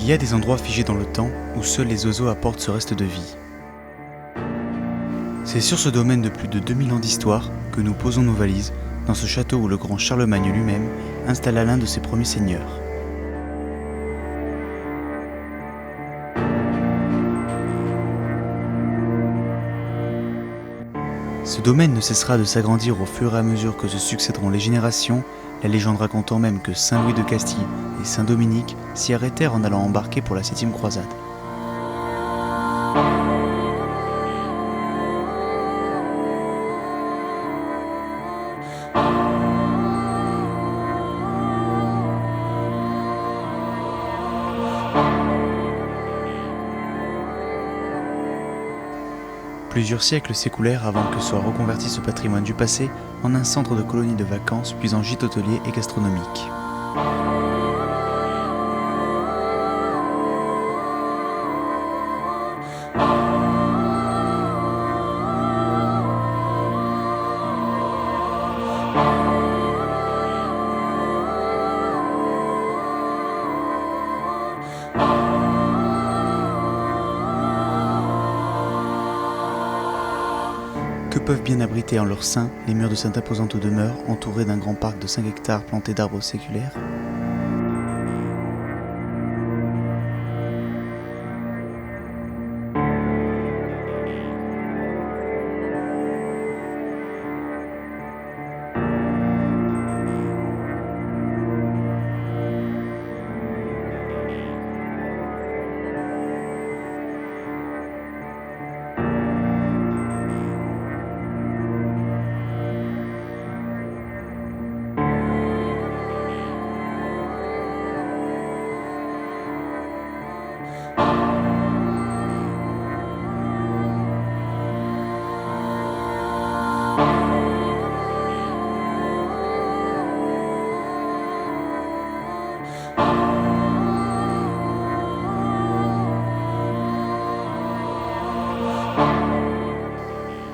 Il y a des endroits figés dans le temps où seuls les oiseaux apportent ce reste de vie. C'est sur ce domaine de plus de 2000 ans d'histoire que nous posons nos valises, dans ce château où le grand Charlemagne lui-même installa l'un de ses premiers seigneurs. Ce domaine ne cessera de s'agrandir au fur et à mesure que se succéderont les générations, la légende racontant même que Saint Louis de Castille et Saint Dominique s'y arrêtèrent en allant embarquer pour la 7e croisade. Plusieurs siècles s'écoulèrent avant que soit reconverti ce patrimoine du passé en un centre de colonie de vacances puis en gîte hôtelier et gastronomique. Que peuvent bien abriter en leur sein les murs de cette imposante demeure entourée d'un grand parc de 5 hectares planté d'arbres séculaires ?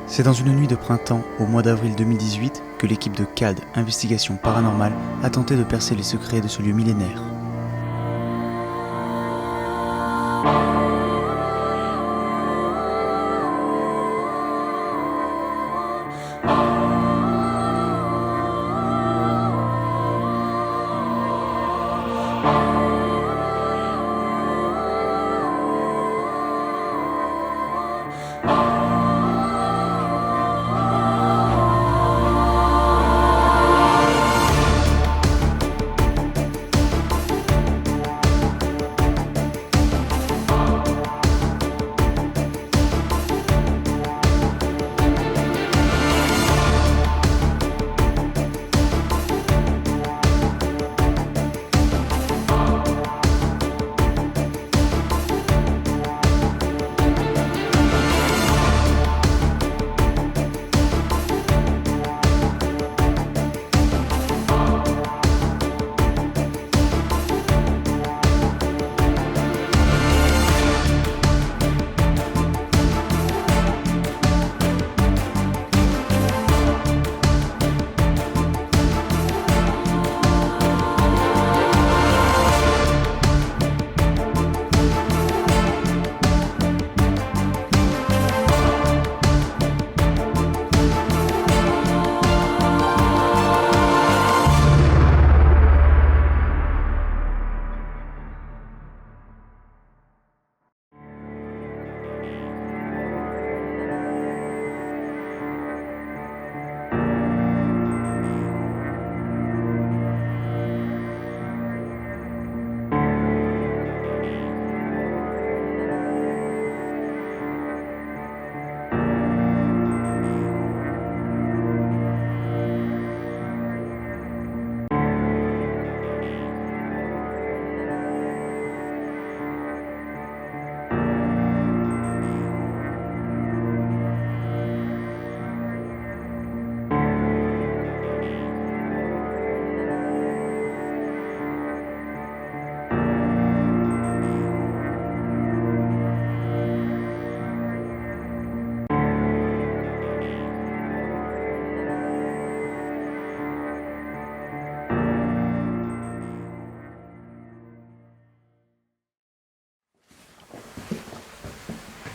C'est dans une nuit de printemps, au mois d'avril 2018, que l'équipe de CAD Investigation Paranormale a tenté de percer les secrets de ce lieu millénaire.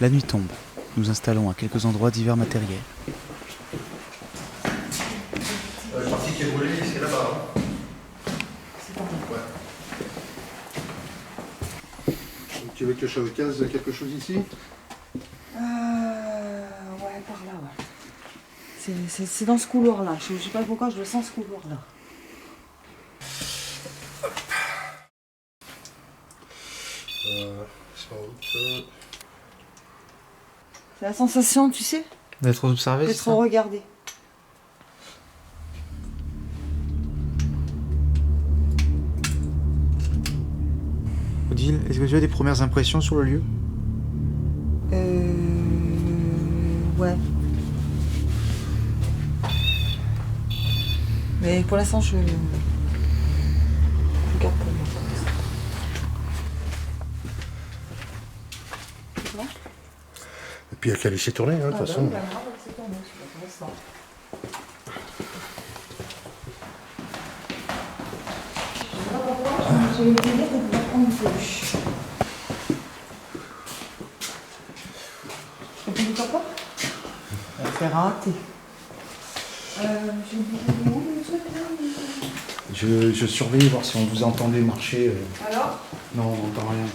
La nuit tombe. Nous installons à quelques endroits divers matériels. La partie qui est brûlée, c'est là-bas. Hein. C'est pas bon. Ouais. Tu veux que je case quelque chose ici? Ouais, par là, ouais. C'est dans ce couloir-là. Je sais pas pourquoi je le sens ce couloir-là. Sans doute. C'est la sensation, tu sais, D'être observé, c'est d'être ça? regardé. Odile, est-ce que tu as des premières impressions sur le lieu? Ouais. Mais pour l'instant, je garde pour moi. C'est bon? Et puis il n'y a qu'à laisser tourner, hein, de toute façon. J'ai eu le plaisir de pouvoir prendre une peluche. Et puis, papa? C'est raté. J'ai oublié où le truc là? Je surveille, voir si on vous entendait marcher. Alors? Non, on n'entend rien.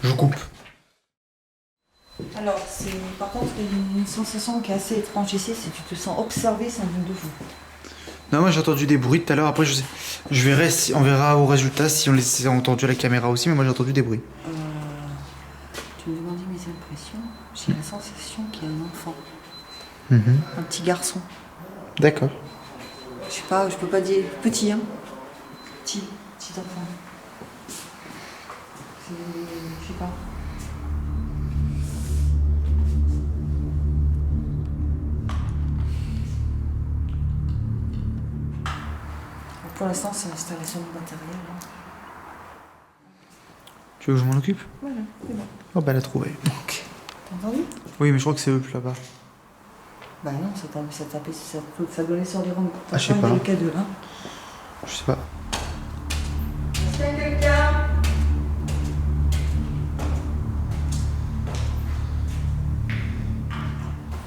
Je coupe. Alors, par contre, il y a une sensation qui est assez étrange ici, c'est que tu te sens observé sans une de vous. Non, moi j'ai entendu des bruits tout à l'heure. Après, je verrai on verra au résultat si on les a entendus à la caméra aussi, mais moi j'ai entendu des bruits. Tu me demandais mes impressions. J'ai la sensation qu'il y a un enfant, Mhm. un petit garçon. D'accord. Je sais pas, je peux pas dire petit, hein. Petit enfant. Je sais pas. Pour l'instant, c'est l'installation du matériel. Hein. Tu veux que je m'en occupe? Voilà, c'est bon. Oh bah elle a trouvé. Ok. T'as entendu? Oui, mais je crois que c'est eux plus là-bas. Bah non, ça donnait sur les rangs. Ah, je sais pas. Le K2, hein. Je sais pas. Est-ce qu'il y a quelqu'un?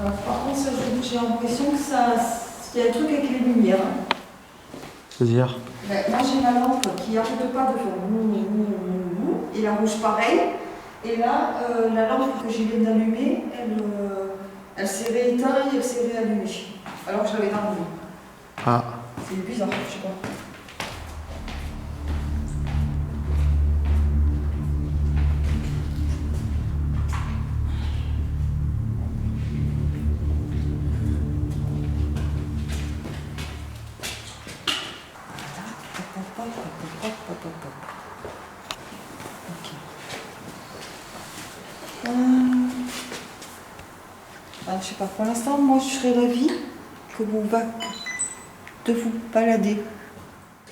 Alors, par contre, ça, j'ai l'impression que qu'il y a un truc avec les lumières. C'est-à-dire? Moi, j'ai ma lampe qui n'arrête pas de faire mou, mou, mou, mou, et la rouge pareil. Et là, la lampe que je viens d'allumer, elle s'est rééteinte et elle s'est réallumée. Alors que je l'avais dans le lit. Ah. C'est bizarre, je sais pas. Ok. Je sais pas, pour l'instant, moi je serais ravie de vous balader.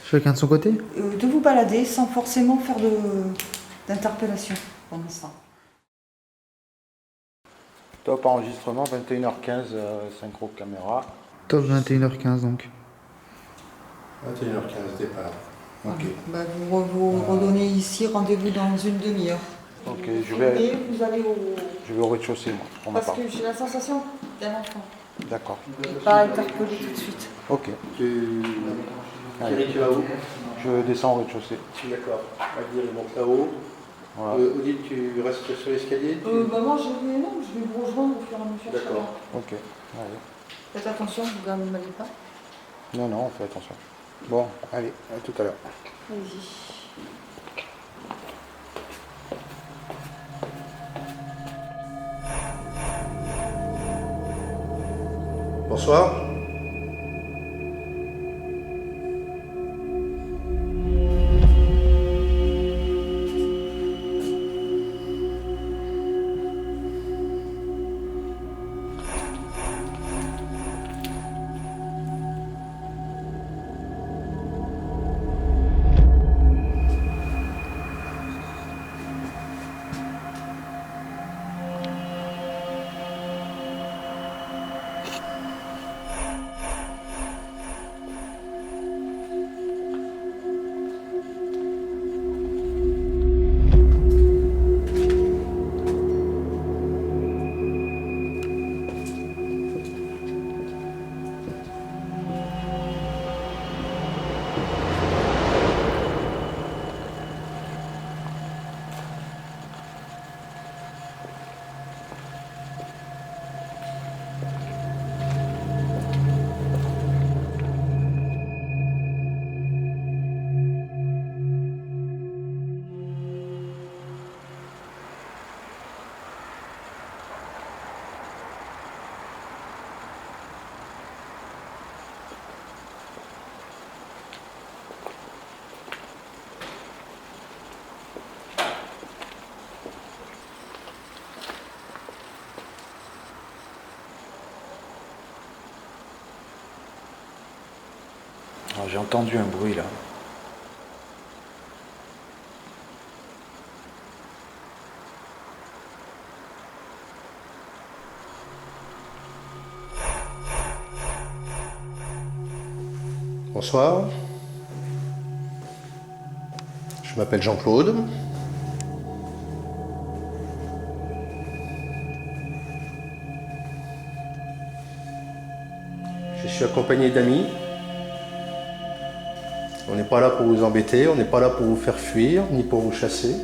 Chacun de son côté? De vous balader sans forcément faire d'interpellation pour l'instant. Top enregistrement, 21h15, synchro caméra. Top 21h15 donc. 21h15, départ. Ok. Bah, vous redonnez ici, rendez-vous dans une demi-heure. Ok, Vous allez je vais au rez-de-chaussée, moi. Je prends ma Parce part. que j'ai la sensation d'un enfant. D'accord. Et pas interpellé tout de suite. Ok. Thierry, tu vas où? Je descends au rez-de-chaussée. D'accord. Adil monte là-haut. Voilà. Odile, tu restes sur l'escalier? Bah moi, je vais vous rejoindre au fur et à mesure. D'accord. Ok. Allez. Faites attention, vous ne m'allez pas. Non, non, on fait attention. Bon, allez, à tout à l'heure. Allez-y. Bonsoir. Attends, j'ai entendu un bruit là. Bonsoir. Je m'appelle Jean-Claude. Je suis accompagné d'amis. On n'est pas là pour vous embêter, on n'est pas là pour vous faire fuir, ni pour vous chasser.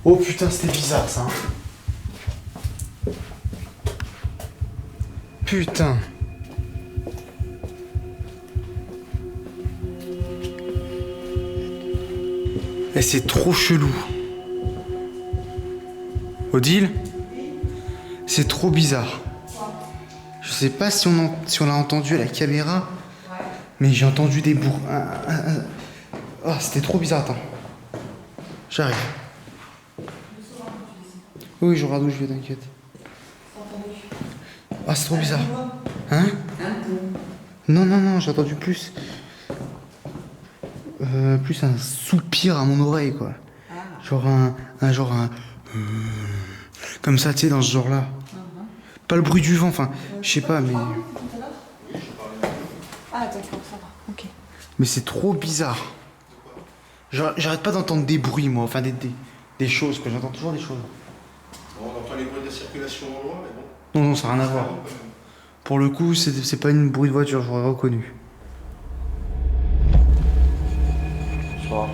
Oh putain, c'était bizarre ça. Putain. Et c'est trop chelou. Odile, c'est trop bizarre. Je sais pas si on l'a entendu à la caméra, mais j'ai entendu des bourres. Oh, c'était trop bizarre. Attends. J'arrive. Oui, je regarde où je vais, t'inquiète. Ah, c'est trop bizarre. Hein? Non, j'ai entendu plus. Plus un soupir à mon oreille, quoi. Genre un. Comme ça, tu sais, dans ce genre-là. Pas le bruit du vent, enfin, je sais pas, mais. Ah, d'accord, ça va, ok. Mais c'est trop bizarre. J'arrête pas d'entendre des bruits, moi, enfin, des choses, quoi. J'entends toujours des choses. On entend les bruits de circulation au loin, mais bon. Non, ça n'a rien à voir. Pour le coup, c'est pas une bruit de voiture, j'aurais reconnu. Bonsoir.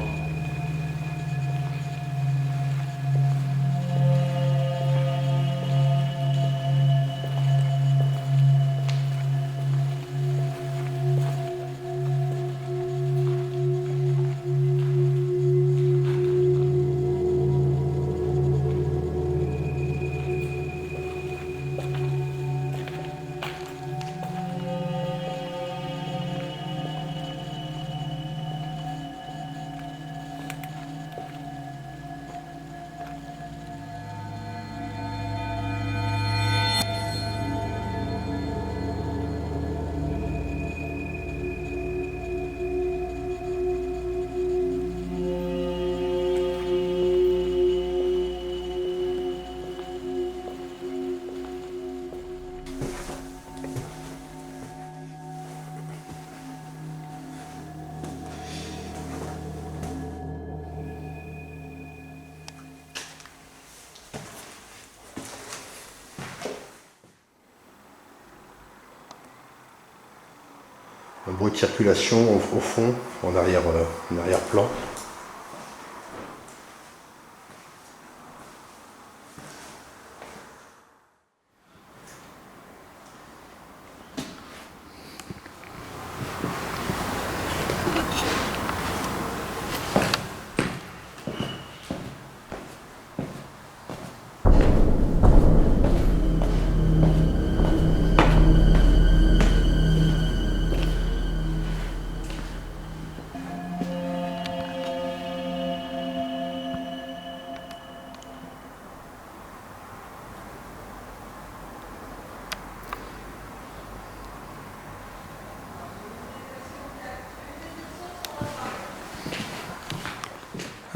Un bruit de circulation au fond, en arrière-plan.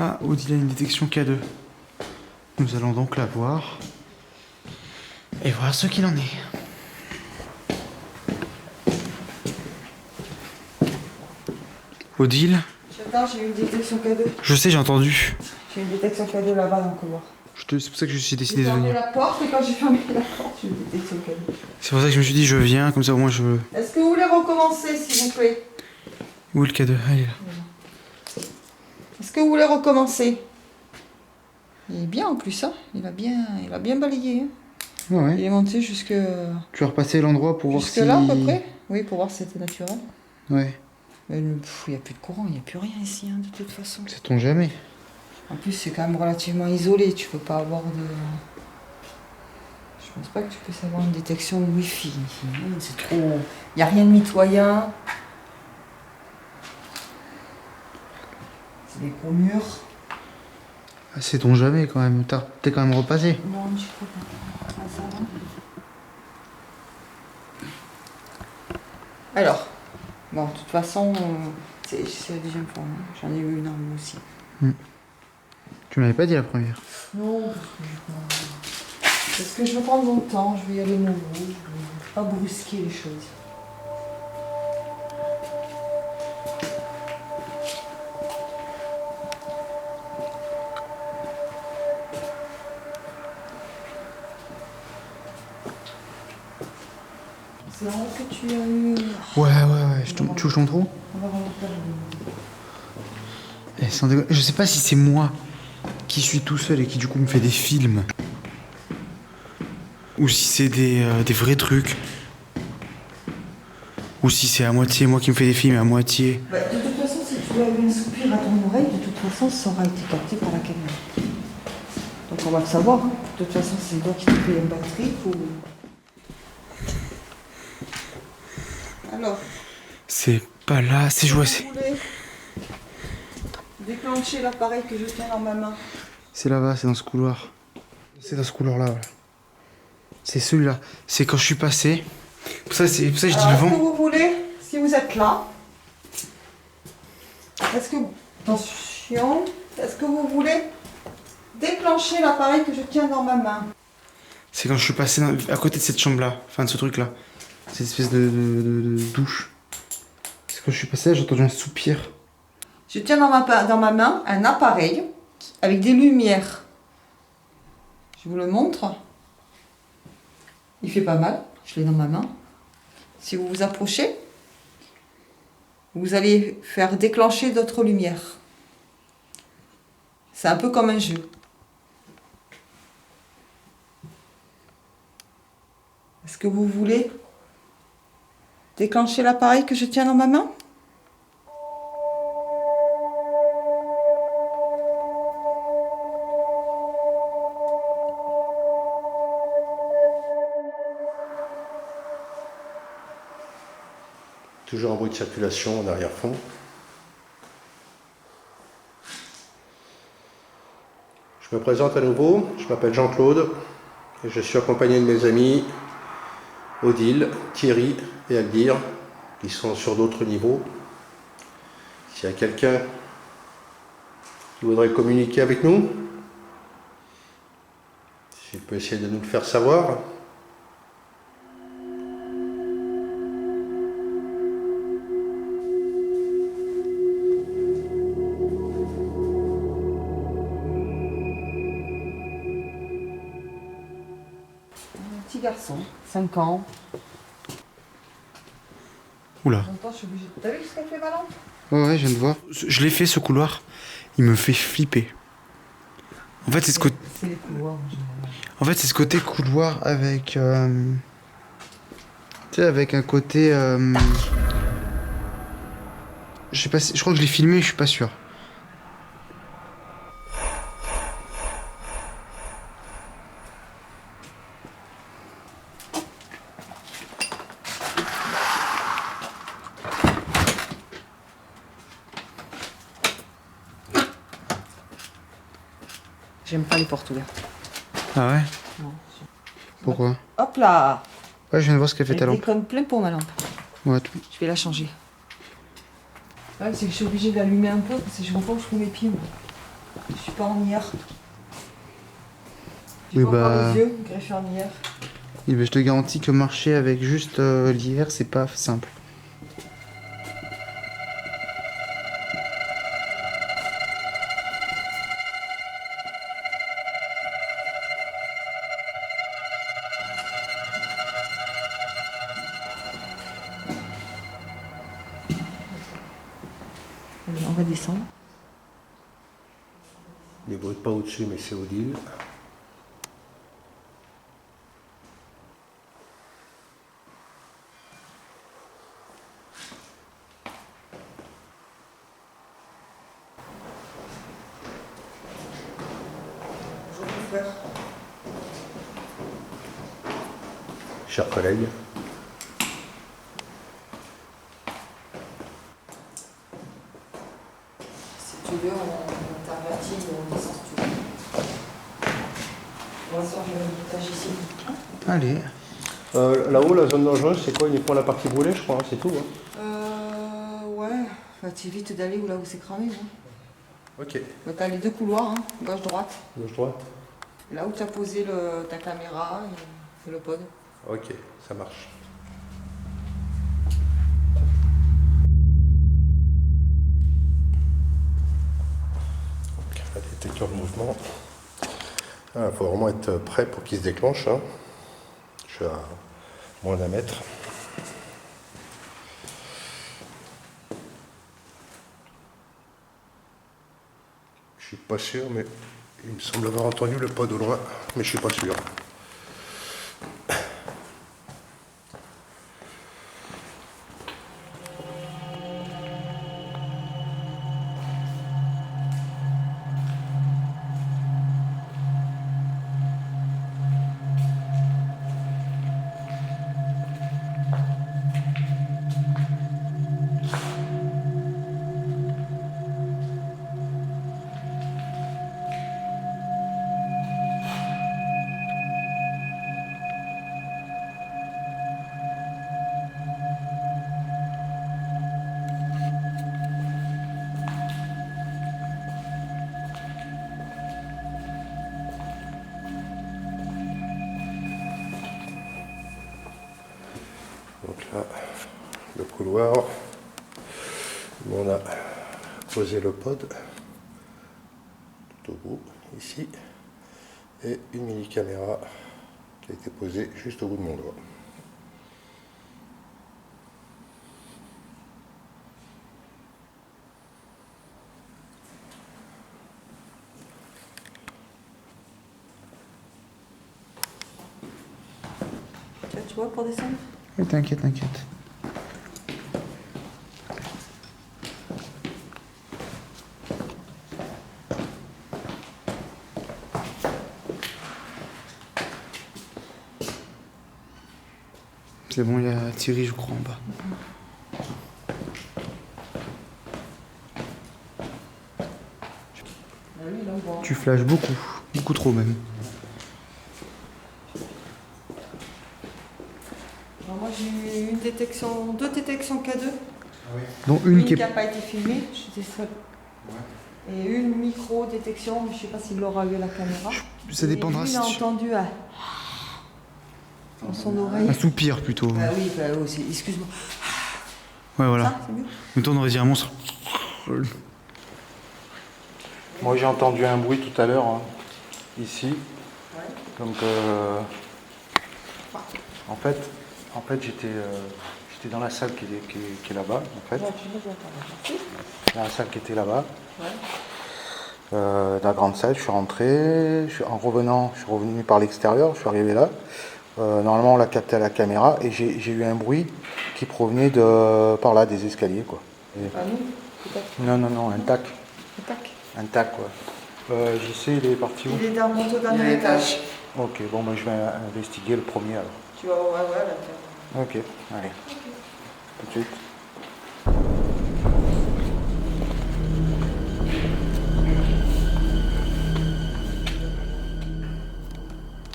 Ah, Odile a une détection K2. Nous allons donc la voir. Et voir ce qu'il en est. Odile? Attends, j'ai une détection K2. Je sais, j'ai entendu. J'ai une détection K2 là-bas dans le couloir. C'est pour ça que j'ai décidé J'ai de fermé venir. la porte et quand j'ai fermé la porte, j'ai une détection K2. C'est pour ça que je me suis dit, je viens, comme ça au moins je... Est-ce que vous voulez recommencer, s'il vous plaît? Où est le K2? Ah, il est là. Est-ce que vous voulez recommencer? Il est bien en plus, hein. Il a bien balayé. Hein. Ouais. Il est monté jusque Tu vas repasser l'endroit pour voir si... là à peu près. Oui, pour voir si c'était naturel. Ouais. Mais il n'y a plus de courant, il n'y a plus rien ici, hein, de toute façon. Ça tombe jamais. En plus, c'est quand même relativement isolé. Tu peux pas avoir de... Je pense pas que tu puisses avoir une détection de Wi-Fi. C'est trop... Il n'y a rien de mitoyen. C'est des gros murs. Ah, sait-on jamais quand même. T'es quand même repassé. Non, je crois pas. Ah, ça va. Alors, bon, de toute façon, c'est la deuxième fois. Hein. J'en ai eu une en moi aussi. Tu m'avais pas dit la première. Non, parce que je veux prendre mon temps, je vais y aller mollo, je vais pas brusquer les choses. C'est vrai que tu as eu... Ouais. Tu touches ton trou. On va remonter à la Eh, sans déconner, je sais pas si c'est moi qui suis tout seul et qui du coup me fait des films. Ou si c'est des vrais trucs. Ou si c'est à moitié moi qui me fais des films et à moitié. Bah, de toute façon, si tu as eu un soupir à ton oreille, de toute façon, ça aura été capté par la caméra. Donc on va le savoir. Hein. De toute façon, c'est toi qui te fais une batterie ou... Alors, C'est pas là, c'est joué. si vous voulez déclencher l'appareil que je tiens dans ma main. C'est là-bas, c'est dans ce couloir. C'est dans ce couloir-là, voilà. C'est celui-là. C'est quand je suis passé. C'est pour ça que je dis Alors, le est-ce que vent. vous voulez, si vous êtes là, est-ce que... Attention, est-ce que vous voulez déclencher l'appareil que je tiens dans ma main? C'est quand je suis passé à côté de cette chambre-là. Enfin, de ce truc-là. Cette espèce de douche. C'est quand je suis passé là, j'ai entendu un soupir. Je tiens dans ma main un appareil avec des lumières. Je vous le montre. Il fait pas mal. Je l'ai dans ma main. Si vous vous approchez, vous allez faire déclencher d'autres lumières. C'est un peu comme un jeu. Est-ce que vous voulez déclencher l'appareil que je tiens dans ma main ? Toujours un bruit de circulation en arrière-fond. Je me présente à nouveau, je m'appelle Jean-Claude et je suis accompagné de mes amis Odile, Thierry et Aldir qui sont sur d'autres niveaux. S'il y a quelqu'un qui voudrait communiquer avec nous, s'il peut essayer de nous le faire savoir. Petit garçon, 5 ans. Oula. J'entends, je suis obligée. T'as vu ce qu'elle fait ma lampe ? Ouais, je viens de voir. Je l'ai fait ce couloir. Il me fait flipper. En fait, c'est ce côté. C'est les couloirs en général. En fait, c'est ce côté couloir avec. Tu sais, avec un côté. Je sais pas si... Je crois que je l'ai filmé, je suis pas sûr. J'aime pas les portes ouvertes. Ah ouais? Non. Pourquoi? Hop là! Ouais, je viens de voir ce qu'a fait ta Elle lampe. déconne plein pour ma lampe. Ouais, Je vais la changer. Ouais, c'est que je suis obligée d'allumer un peu parce que je vois pas où je trouve mes pieds. Moi. Je suis pas en hier. Oui, Pas bah. les yeux, greffé en hier. Eh ben, je te garantis que marcher avec juste l'hiver, c'est pas simple. Allez, on va descendre. Il ne brûle pas au-dessus, mais c'est Odile. chers collègues. Si tu veux, on intervertit, on descend si tu veux. On va se faire le montage ici. Allez. Là-haut, la zone dangereuse, c'est quoi? Uniquement la partie brûlée, je crois, hein, c'est tout. Hein. Ouais, bah, tu évites d'aller là où c'est cramé. Hein. Ok. Bah, t'as les deux couloirs, hein, gauche-droite. Gauche-droite. Là où tu as posé ta caméra et le pod. Ok, ça marche. Donc, la détecteur de mouvement. Il faut vraiment être prêt pour qu'il se déclenche. Hein. Je suis à moins d'un mètre. Je suis pas sûr, mais il me semble avoir entendu le pod au loin, mais je suis pas sûr. Donc là, le couloir où on a posé le pod tout au bout, ici, et une mini caméra qui a été posée juste au bout de mon doigt. Tu vois pour descendre? Oui, t'inquiète, t'inquiète. C'est bon, il y a Thierry, je crois, en bas. Ah oui, là on voit. Tu flashes beaucoup, beaucoup trop même. Alors moi j'ai eu deux détections K2. Dont Une une qui qui est... n'a pas été filmée, j'étais seule. Et une micro-détection, mais je ne sais pas s'il l'aura eu à la caméra. Ça dépendra Et lui, si il a tu... entendu dans son oreille. Un soupir plutôt. Bah oui, excuse-moi. Ouais, voilà. Ça, c'est mieux. Mais toi, on aurait dit un monstre. Moi j'ai entendu un bruit tout à l'heure, hein, ici. Ouais. Donc en fait j'étais dans la salle qui est là-bas, en fait. Ouais, tu me vois pas, là. Dans la salle qui était là-bas. Ouais. Dans la grande salle, je suis rentré, en revenant, je suis revenu par l'extérieur, je suis arrivé là. Normalement on l'a capté à la caméra et j'ai eu un bruit qui provenait par là, des escaliers, quoi. Pas nous, peut-être. Non, un tac. Tac. Un tac, ouais. Je sais, il est parti où? Il est dans mon dernier étage. Ok, bon, ben, je vais investiguer le premier alors. Tu vas ouais, là. Ok, allez. Tout de suite.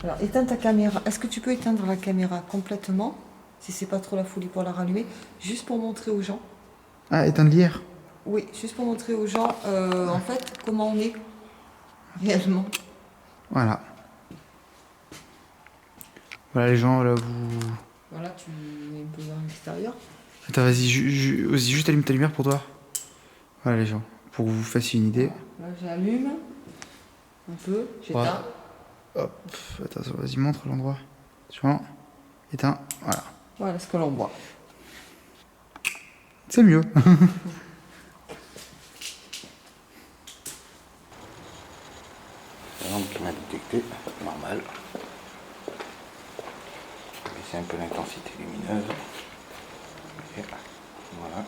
Alors, éteins ta caméra. Est-ce que tu peux éteindre la caméra complètement, si c'est pas trop la folie pour la rallumer, juste pour montrer aux gens? Ah, éteindre l'IR. Oui, juste pour montrer aux gens, en fait, comment on est réellement. Voilà. Voilà les gens, là, vous... Voilà, tu es un peu vers l'extérieur. Attends, vas-y, vas-y, juste allume ta lumière pour toi. Voilà les gens, pour que vous fassiez une idée. Là, j'allume un peu, j'éteins. Ouais. Hop, attends, vas-y, montre l'endroit. Tu vois? Éteins, voilà. Voilà ce que l'on voit. C'est mieux. Donc il m'a détecté, normal. Je vais baisser un peu l'intensité lumineuse. Et voilà. Voilà.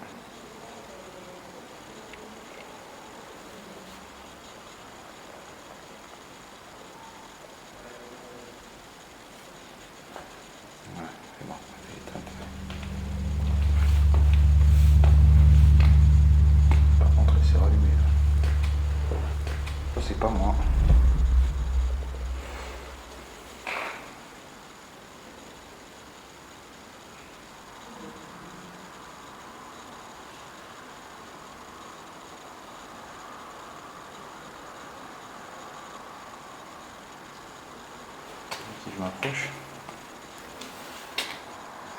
accroche.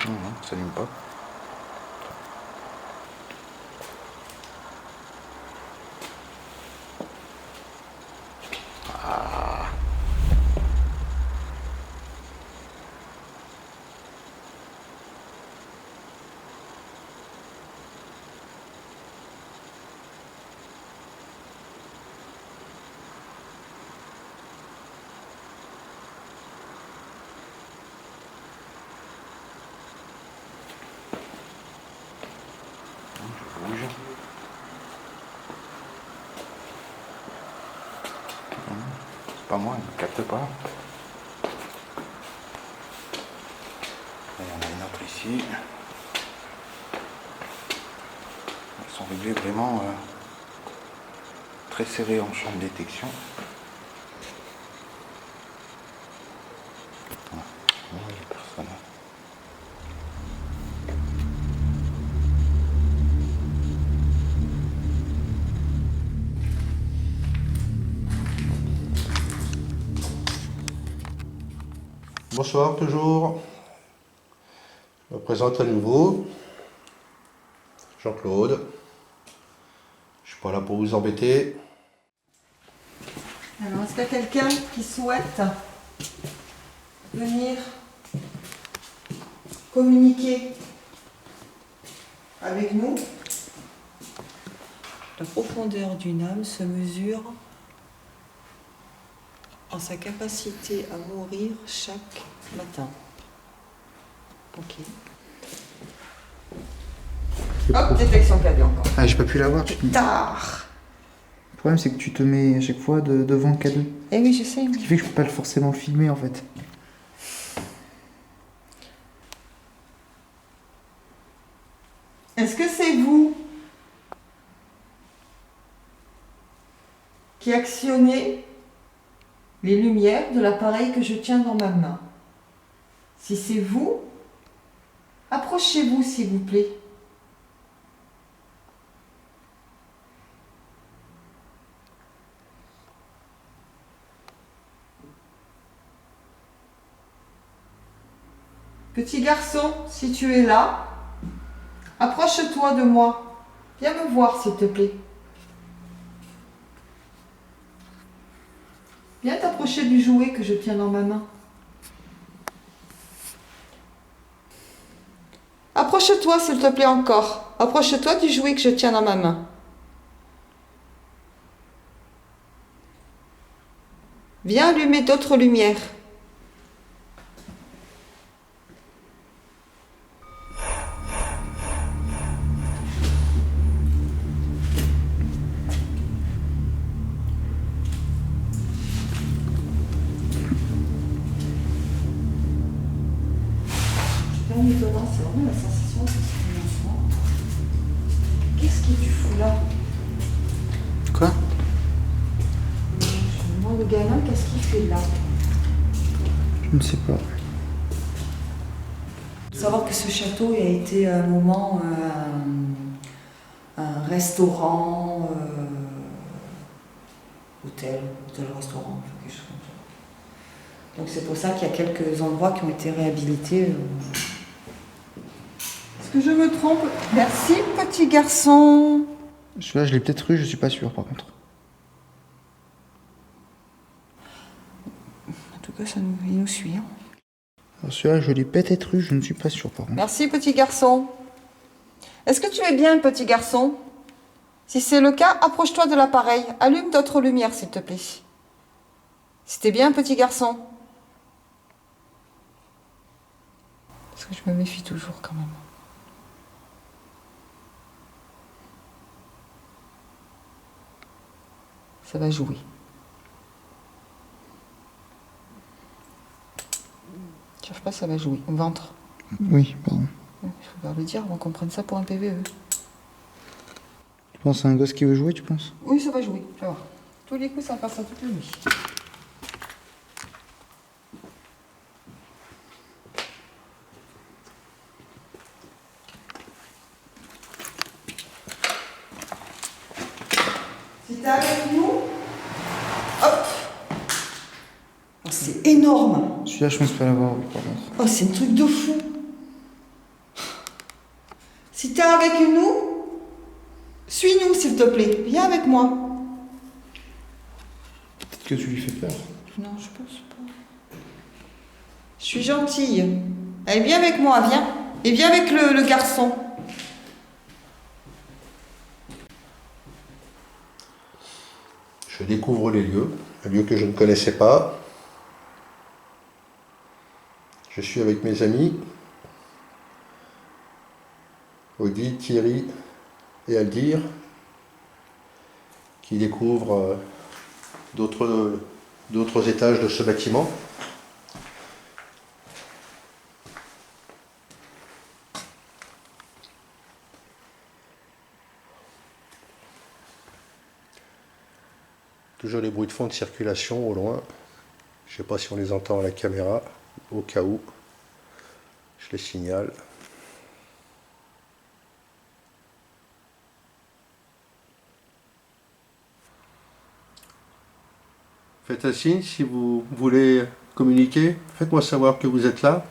Non, non, ça s'allume pas. Bouge. C'est pas moi, elle ne capte pas. Et on a une autre ici. Elles sont réglées vraiment très serrées en champ de détection. Voilà. Bon, il n'y a personne. Bonsoir toujours. Je me présente à nouveau. Jean-Claude. Je suis pas là pour vous embêter. Alors, est-ce qu'il y a quelqu'un qui souhaite venir communiquer avec nous? La profondeur d'une âme se mesure en sa capacité à mourir chaque matin. Ok. Hop, détection cadet encore. Ah, j'ai pas pu l'avoir. Tard. Le problème, c'est que tu te mets à chaque fois devant le cadeau. Eh oui, je sais. Ce qui fait que je peux pas forcément le filmer en fait. Est-ce que c'est vous qui actionnez les lumières de l'appareil que je tiens dans ma main? Si c'est vous, approchez-vous s'il vous plaît. Petit garçon, si tu es là, approche-toi de moi. Viens me voir s'il te plaît. Viens t'approcher du jouet que je tiens dans ma main. Approche-toi s'il te plaît encore. Approche-toi du jouet que je tiens dans ma main. Viens allumer d'autres lumières. Étonnant, c'est vraiment la sensation de ce enfant. Qu'est-ce que tu fous là? Quoi? Je me demande le gamin, qu'est-ce qu'il fait là? Je ne sais pas. Savoir que ce château a été à un moment un restaurant, hôtel-restaurant, quelque chose comme ça. Donc c'est pour ça qu'il y a quelques endroits qui ont été réhabilités. Est-ce que je me trompe? Merci, petit garçon. Celui-là, je l'ai peut-être eu, je suis pas sûr par contre. En tout cas, il nous suit. Hein. Alors celui-là, je l'ai peut-être eu, je ne suis pas sûr par contre. Merci, petit garçon. Est-ce que tu es bien, petit garçon? Si c'est le cas, approche-toi de l'appareil. Allume d'autres lumières, s'il te plaît. Si t'es bien, petit garçon. Parce que je me méfie toujours quand même. Ça va jouer. Je sais pas, ça va jouer. Au ventre. Oui, pardon. Il faut pas le dire, on comprenne ça pour un PVE. Tu penses à un gosse qui veut jouer, tu penses? Oui, ça va jouer. Tu vas voir. Tous les coups, ça passe ça toute la nuit. Si t'es avec nous, hop. Oh, c'est énorme. celui-là, je pense pas l'avoir, oui, par contre. Oh, c'est un truc de fou. Si t'es avec nous, suis-nous, s'il te plaît. Viens avec moi. Peut-être que tu lui fais peur. Non, je pense pas. Je suis gentille. Allez, viens avec moi, viens. Et viens avec le garçon. Je découvre les lieux, un lieu que je ne connaissais pas. Je suis avec mes amis, Odile, Thierry et Aldir, qui découvrent d'autres étages de ce bâtiment. Toujours les bruits de fond de circulation au loin. Je ne sais pas si on les entend à la caméra, au cas où. Je les signale. Faites un signe si vous voulez communiquer. Faites-moi savoir que vous êtes là.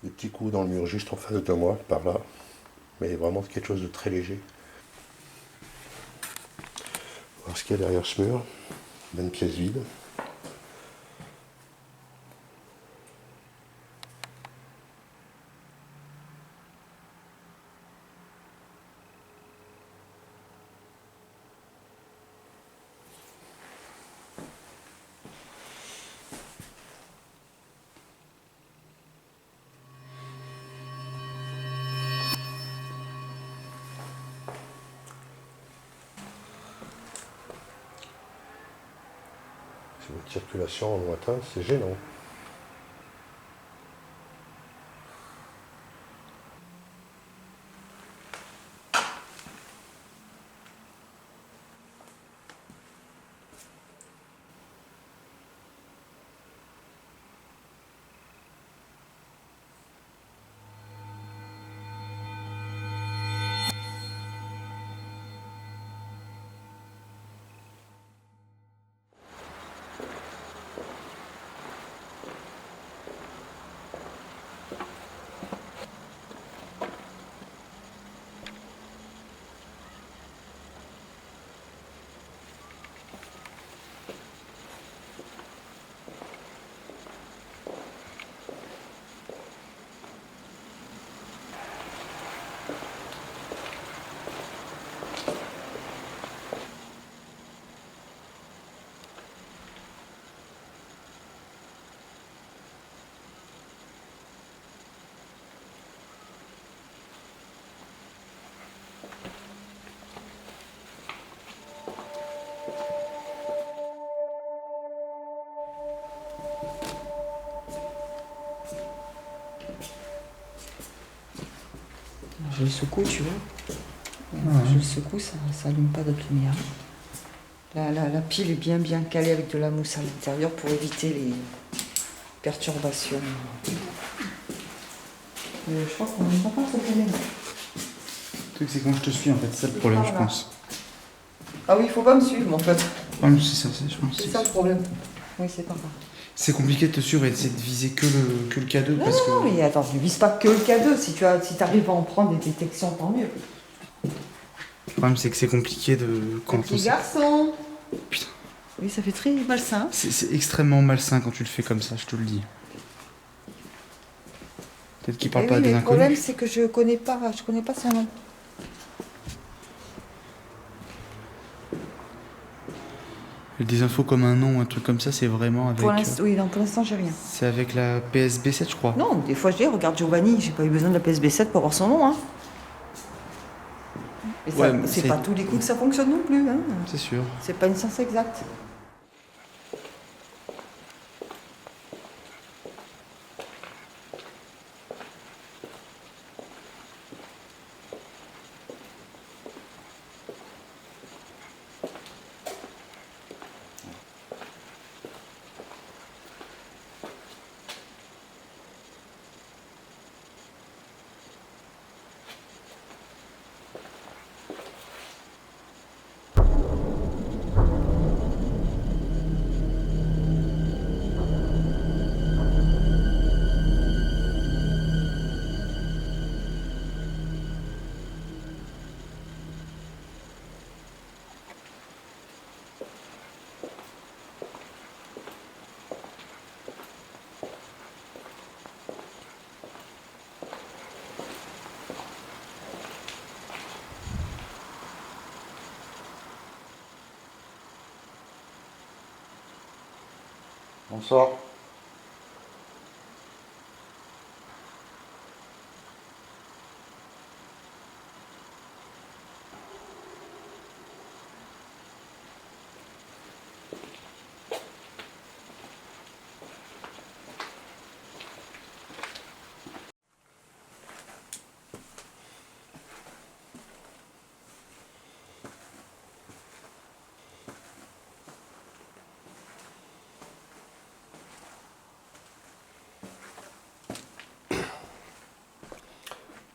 Des petits coups dans le mur juste en face de moi, par là. Mais vraiment quelque chose de très léger. On va voir ce qu'il y a derrière ce mur. Une pièce vide. C'est une circulation en lointain, c'est gênant. Je le secoue, tu vois. Je le secoue, ça n'allume pas de lumière. La pile est bien calée avec de la mousse à l'intérieur pour éviter les perturbations. Mais je crois qu'on n'entend pas ce problème. Le truc, c'est quand je te suis, en fait, c'est ça le problème, je pense. Ah oui, il faut pas me suivre, en fait. Ouais, mais c'est ça, je pense. C'est ça le problème. Oui, c'est pas grave. C'est compliqué de te suivre et d'essayer de viser que le K2 Non, parce que. non, mais attends, ne vise pas que le K2. Si tu arrives à en prendre des détections, tant mieux. Le problème, c'est que c'est compliqué de. Quand on Petit sait- garçon. Putain. Oui, ça fait très malsain. C'est extrêmement malsain quand tu le fais comme ça, je te le dis. Peut-être qu'il parle Eh pas oui, à des mais le problème, inconnus. c'est que je connais pas son nom. Des infos comme un nom, un truc comme ça, c'est vraiment avec. Pour l'instant, oui, non, pour l'instant, j'ai rien. C'est avec la PSB7, je crois. Non, des fois, je dis, regarde Giovanni, j'ai pas eu besoin de la PSB7 pour avoir son nom. Hein. Et Ouais, ça, mais c'est c'est- pas tous les coups que ça fonctionne non plus. Hein. C'est sûr. C'est pas une science exacte. Bonsoir.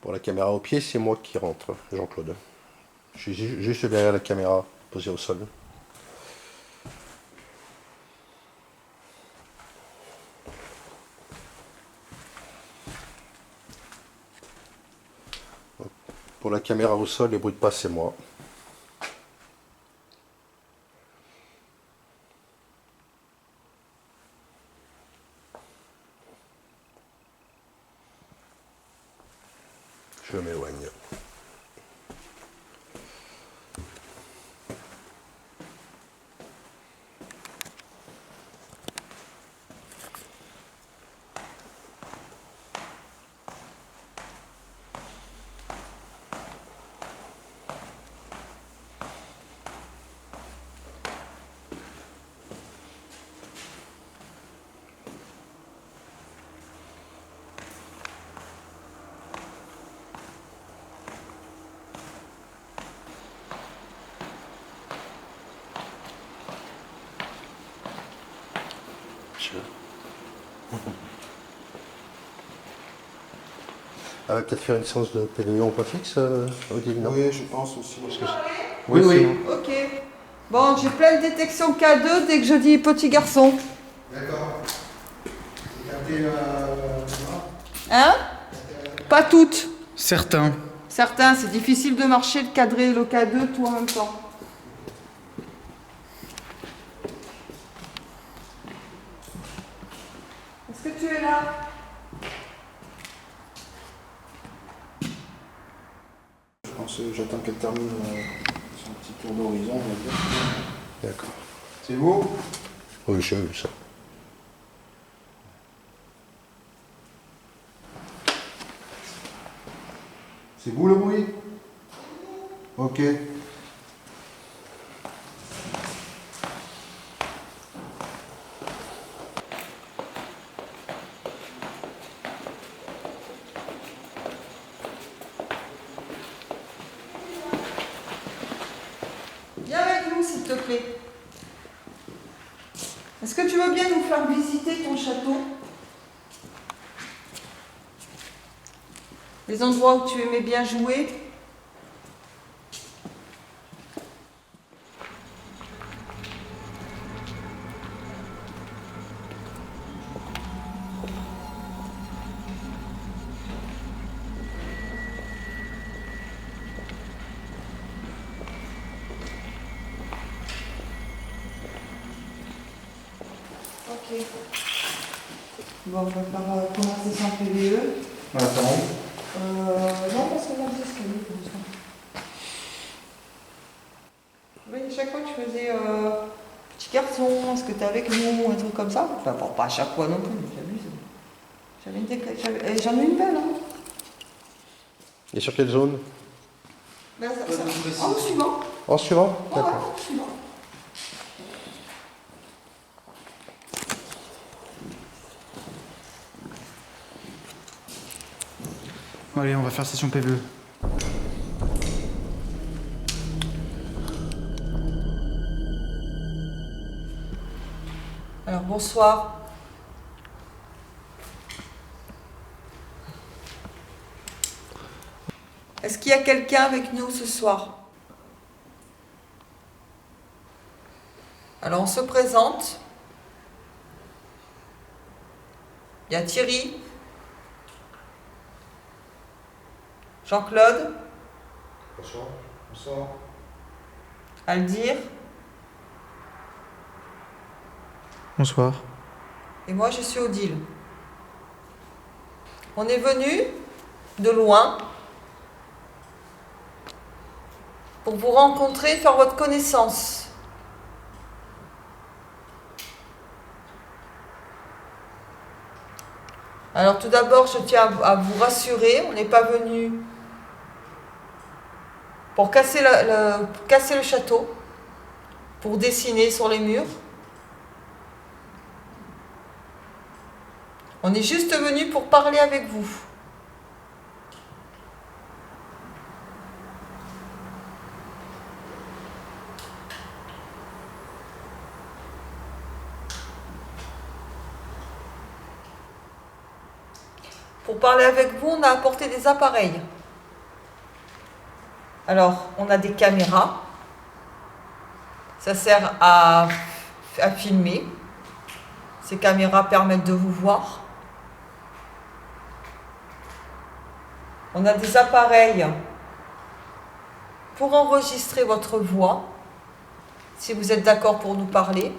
Pour la caméra au pied, c'est moi qui rentre, Jean-Claude. Je suis juste derrière la caméra, posée au sol. Pour la caméra au sol, les bruits de pas, c'est moi. Je m'éloigne. Elle va peut-être faire une séance de PVE en point fixe, Odile, non? Oui, je pense aussi. Oui, Oui, c'est oui. bon. Ok. Bon, j'ai plein de détections K2 dès que je dis petit garçon. D'accord. Regardez Hein? Pas toutes. certains. Certains, c'est difficile de marcher, de cadrer le K2 tout en même temps. Est-ce que tu es là? Je pense que j'attends qu'elle termine son petit tour d'horizon, on va dire. D'accord. C'est vous? Oui, j'ai vu ça. C'est vous le bruit? Ok. Viens avec nous, s'il te plaît. Est-ce que tu veux bien nous faire visiter ton château? Les endroits où tu aimais bien jouer? Ok. Bon, on va faire conversation PVE. Attends. Non, parce qu'on a des escaliers pour l'instant. Oui, à chaque fois que tu faisais petit garçon, est-ce que t'es avec nous, un truc comme ça? Enfin, bon, pas à chaque fois non plus, mais j'en ai une belle, hein. Et sur quelle zone? Ben, en suivant. En suivant? Ouais, D'accord. en suivant. Bon, allez, on va faire session PVE. Alors, bonsoir. Est-ce qu'il y a quelqu'un avec nous ce soir? Alors, on se présente. Il y a Thierry, Jean-Claude, Bonsoir. Bonsoir. Aldir, Bonsoir. et moi je suis Odile. On est venu de loin pour vous rencontrer, faire votre connaissance. Alors tout d'abord, je tiens à vous rassurer, on n'est pas venu pour casser le château, pour dessiner sur les murs. On est juste venu pour parler avec vous. Pour parler avec vous, on a apporté des appareils. Alors, on a des caméras. Ça sert à filmer. Ces caméras permettent de vous voir. On a des appareils pour enregistrer votre voix, si vous êtes d'accord pour nous parler.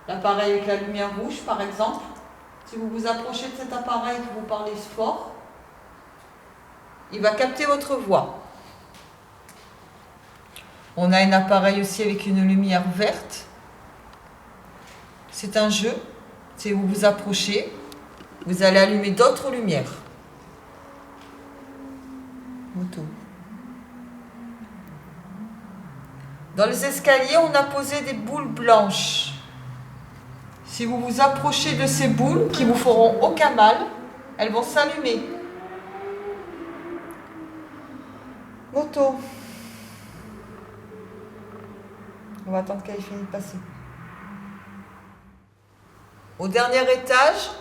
L'appareil avec la lumière rouge, par exemple. Si vous vous approchez de cet appareil et que vous parlez fort, il va capter votre voix. On a un appareil aussi avec une lumière verte. C'est un jeu. Si vous vous approchez, vous allez allumer d'autres lumières. Moto. Dans les escaliers, on a posé des boules blanches. Si vous vous approchez de ces boules, qui vous feront aucun mal, elles vont s'allumer. Moto. On va attendre qu'elle finisse de passer. Au dernier étage,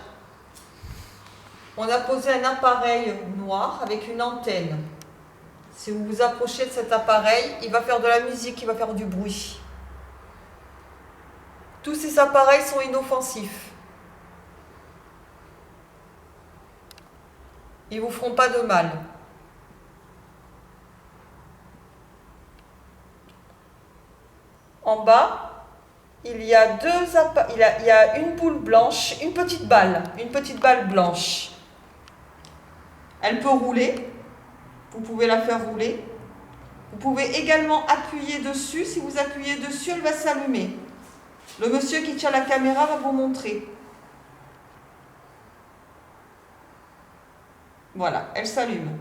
on a posé un appareil noir avec une antenne. Si vous vous approchez de cet appareil, il va faire de la musique, il va faire du bruit. Tous ces appareils sont inoffensifs. Ils ne vous feront pas de mal. En bas, il y a une boule blanche, une petite balle blanche. Elle peut rouler. Vous pouvez la faire rouler. Vous pouvez également appuyer dessus. Si vous appuyez dessus, elle va s'allumer. Le monsieur qui tient la caméra va vous montrer. Voilà, elle s'allume.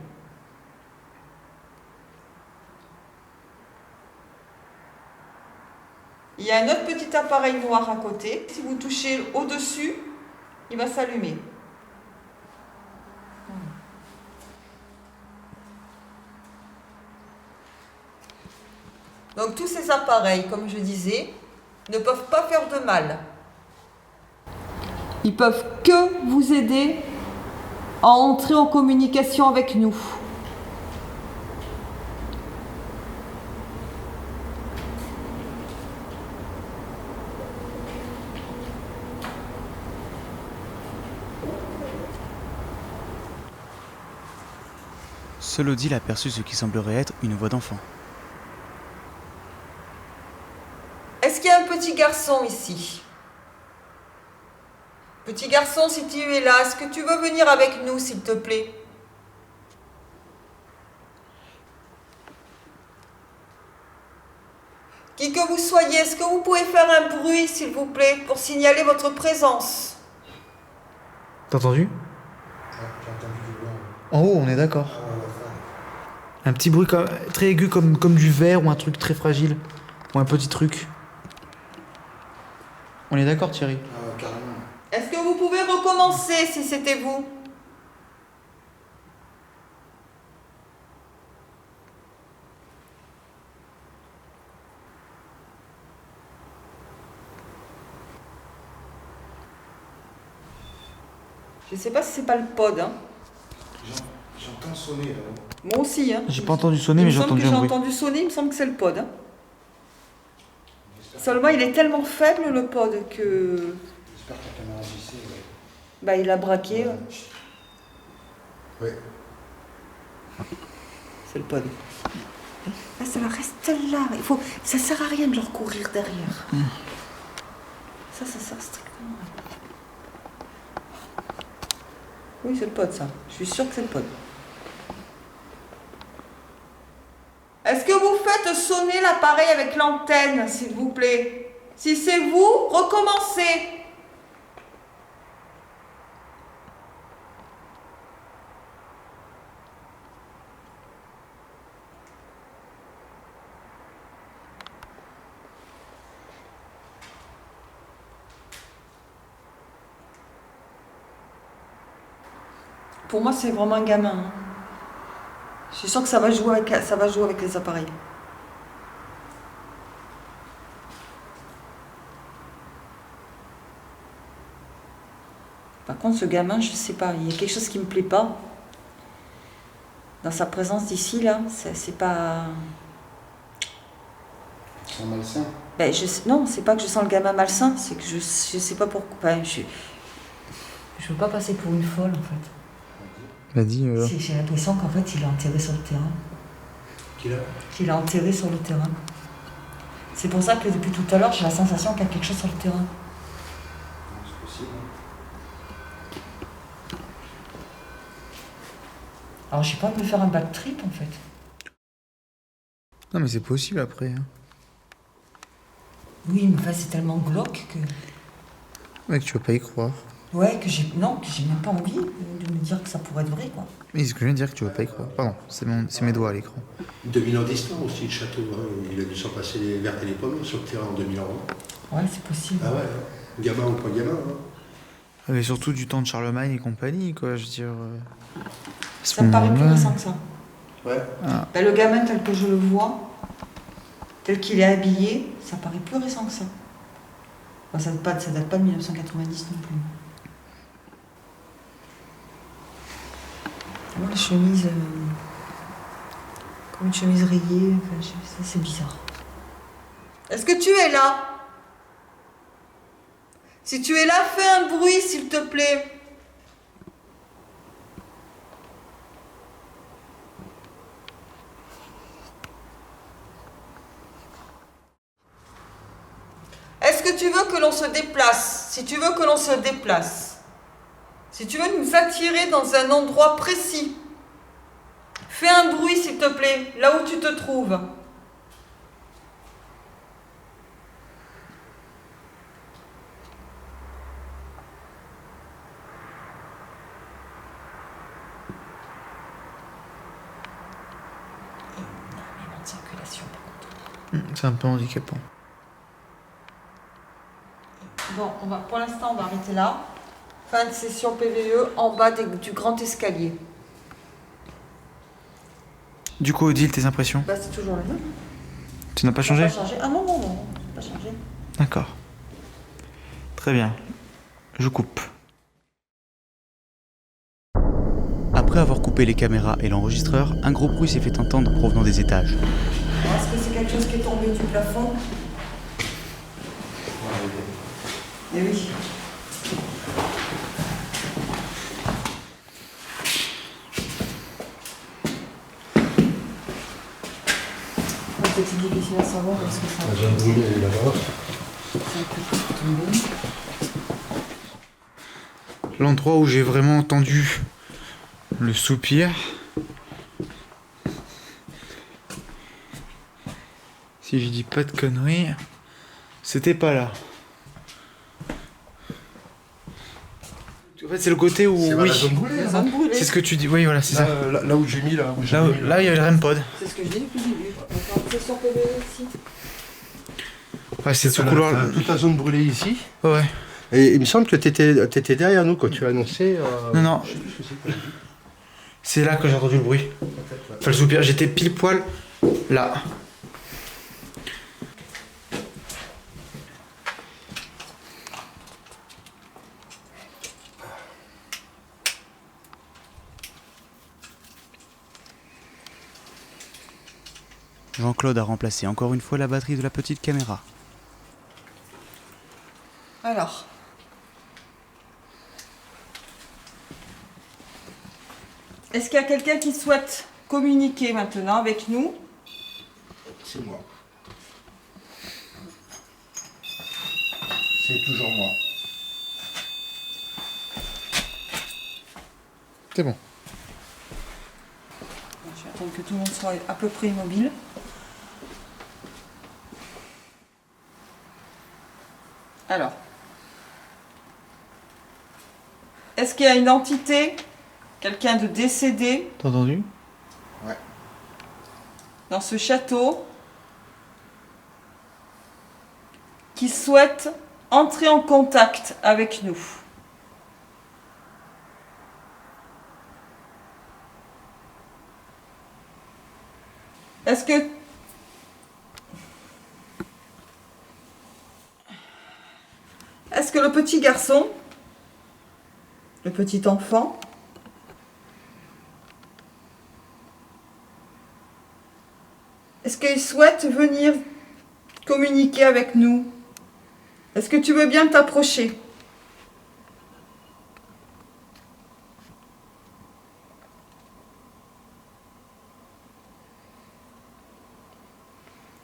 Il y a un autre petit appareil noir à côté. Si vous touchez au-dessus, il va s'allumer. Donc tous ces appareils, comme je disais, ne peuvent pas faire de mal. Ils peuvent que vous aider à entrer en communication avec nous. Seul Odile aperçut ce qui semblerait être une voix d'enfant. Est-ce qu'il y a un petit garçon ici? Petit garçon, si tu es là, est-ce que tu veux venir avec nous, s'il te plaît? Qui que vous soyez, est-ce que vous pouvez faire un bruit, s'il vous plaît, pour signaler votre présence? T'as entendu? J'ai entendu du bruit. En haut, on est d'accord. Un petit bruit très aigu comme du verre ou un truc très fragile. Ou un petit truc. On est d'accord, Thierry? Carrément. Est-ce que vous pouvez recommencer, si c'était vous? Je sais pas si c'est pas le pod, hein. J'entends sonner là-haut. Moi aussi, hein. J'ai pas entendu sonner, mais j'ai entendu un bruit. J'ai entendu sonner, il me semble que c'est le pod, hein. Seulement, il est tellement faible, le pod, que... J'espère que la caméra JC, ouais. Bah, il a braqué. Oui. C'est le pod. Là, ça va rester là. Ça sert à rien de leur courir derrière. Ça sert strictement à rien. Oui, c'est le pod, ça. Je suis sûre que c'est le pod. Est-ce que vous faites sonner l'appareil avec l'antenne, s'il vous plaît? Si c'est vous, recommencez. Pour moi, c'est vraiment un gamin. Hein. Je suis sûre que ça va jouer avec les appareils. Par contre, ce gamin, je sais pas, il y a quelque chose qui me plaît pas. Dans sa présence d'ici, là, c'est pas... C'est malsain. Ben, non, c'est pas que je sens le gamin malsain, c'est que je sais pas pourquoi. Enfin, je veux pas passer pour une folle, en fait. Vas-y. J'ai l'impression qu'en fait, il est enterré sur le terrain. Qu'il est enterré sur le terrain. C'est pour ça que depuis tout à l'heure, j'ai la sensation qu'il y a quelque chose sur le terrain. C'est possible. Alors, j'ai pas envie de me faire un bad trip, en fait. Non, mais c'est possible après. Hein. Oui, mais enfin, c'est tellement glauque que... Ouais, que tu vas pas y croire. Ouais, que j'ai même pas envie de me dire que ça pourrait être vrai, quoi. Mais c'est ce que je viens de dire, que tu vas pas y croire. Pardon, c'est mes doigts à l'écran. 2000 ans d'histoire aussi, le château. Hein. Il a dû s'en passer les vertes et les pommes sur le terrain en 2000 ans. Ouais, c'est possible. Ah ouais, gamin ou pas gamin. Hein. Mais surtout du temps de Charlemagne et compagnie, quoi, je veux dire... à ce Ça me paraît plus moment-là. récent que ça. Ouais. Ah. Ben, le gamin tel que je le vois, tel qu'il est habillé, ça paraît plus récent que ça. Enfin, ça date pas de 1990 non plus. Moi, la chemise, comme une chemise rayée, enfin, c'est bizarre. Est-ce que tu es là? Si tu es là, fais un bruit, s'il te plaît. Est-ce que tu veux que l'on se déplace? Si tu veux que l'on se déplace. Si tu veux nous attirer dans un endroit précis. Fais un bruit, s'il te plaît, là où tu te trouves. Énormément de circulation, par contre. C'est un peu handicapant. Bon, pour l'instant, on va arrêter là. Fin de session PVE en bas du grand escalier. Du coup, Odile, tes impressions? Bah, c'est toujours le même. Tu n'as pas Ça changé? n'a pas changé. Ah non, non, non, pas changé. D'accord. Très bien. Je coupe. Après avoir coupé les caméras et l'enregistreur, un gros bruit s'est fait entendre provenant des étages. Est-ce que c'est quelque chose qui est tombé du plafond? Eh oui. C'est difficile à savoir parce que ça La zone brûlée, elle est là-bas. peut tomber. L'endroit où j'ai vraiment entendu le soupir, si je dis pas de conneries, c'était pas là. En fait, c'est le côté où... C'est Oui, la zone brûlée. La Là, zone brûlée. c'est ce que tu dis. Oui, voilà, c'est ça. là où j'ai mis, là. Où j'ai mis, Là, il y avait le REM-pod. C'est ce que je dis depuis le début. C'est sur PVE ici. Ouais, c'est ce T'as couloir. toute la zone brûlée ici. Ouais. Et il me semble que t'étais derrière nous quand tu as annoncé. Non, non. Je sais plus ce que c'est. C'est là que j'ai entendu le bruit. Enfin, le soupir. J'étais pile poil là. Jean-Claude a remplacé encore une fois la batterie de la petite caméra. Alors. Est-ce qu'il y a quelqu'un qui souhaite communiquer maintenant avec nous? C'est moi. C'est toujours moi. C'est bon. Je vais attendre que tout le monde soit à peu près immobile. Alors, est-ce qu'il y a une entité, quelqu'un de décédé T'as entendu? Ouais. dans ce château qui souhaite entrer en contact avec nous? Est-ce que le petit garçon, le petit enfant, est-ce qu'il souhaite venir communiquer avec nous? Est-ce que tu veux bien t'approcher?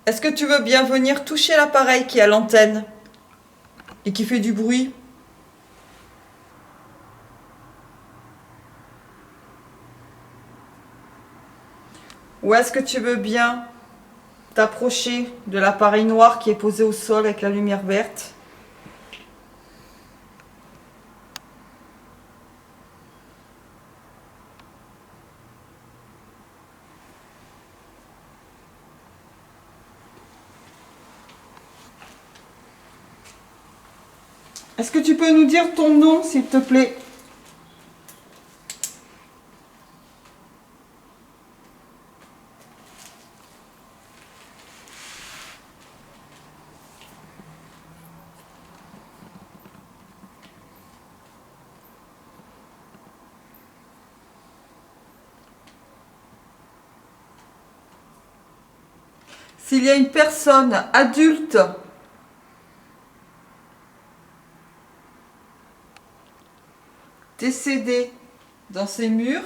Est-ce que tu veux bien venir toucher l'appareil qui est à l'antenne et qui fait du bruit? Ou est-ce que tu veux bien t'approcher de l'appareil noir qui est posé au sol avec la lumière verte? Est-ce que tu peux nous dire ton nom, s'il te plaît? S'il y a une personne adulte décédée dans ces murs,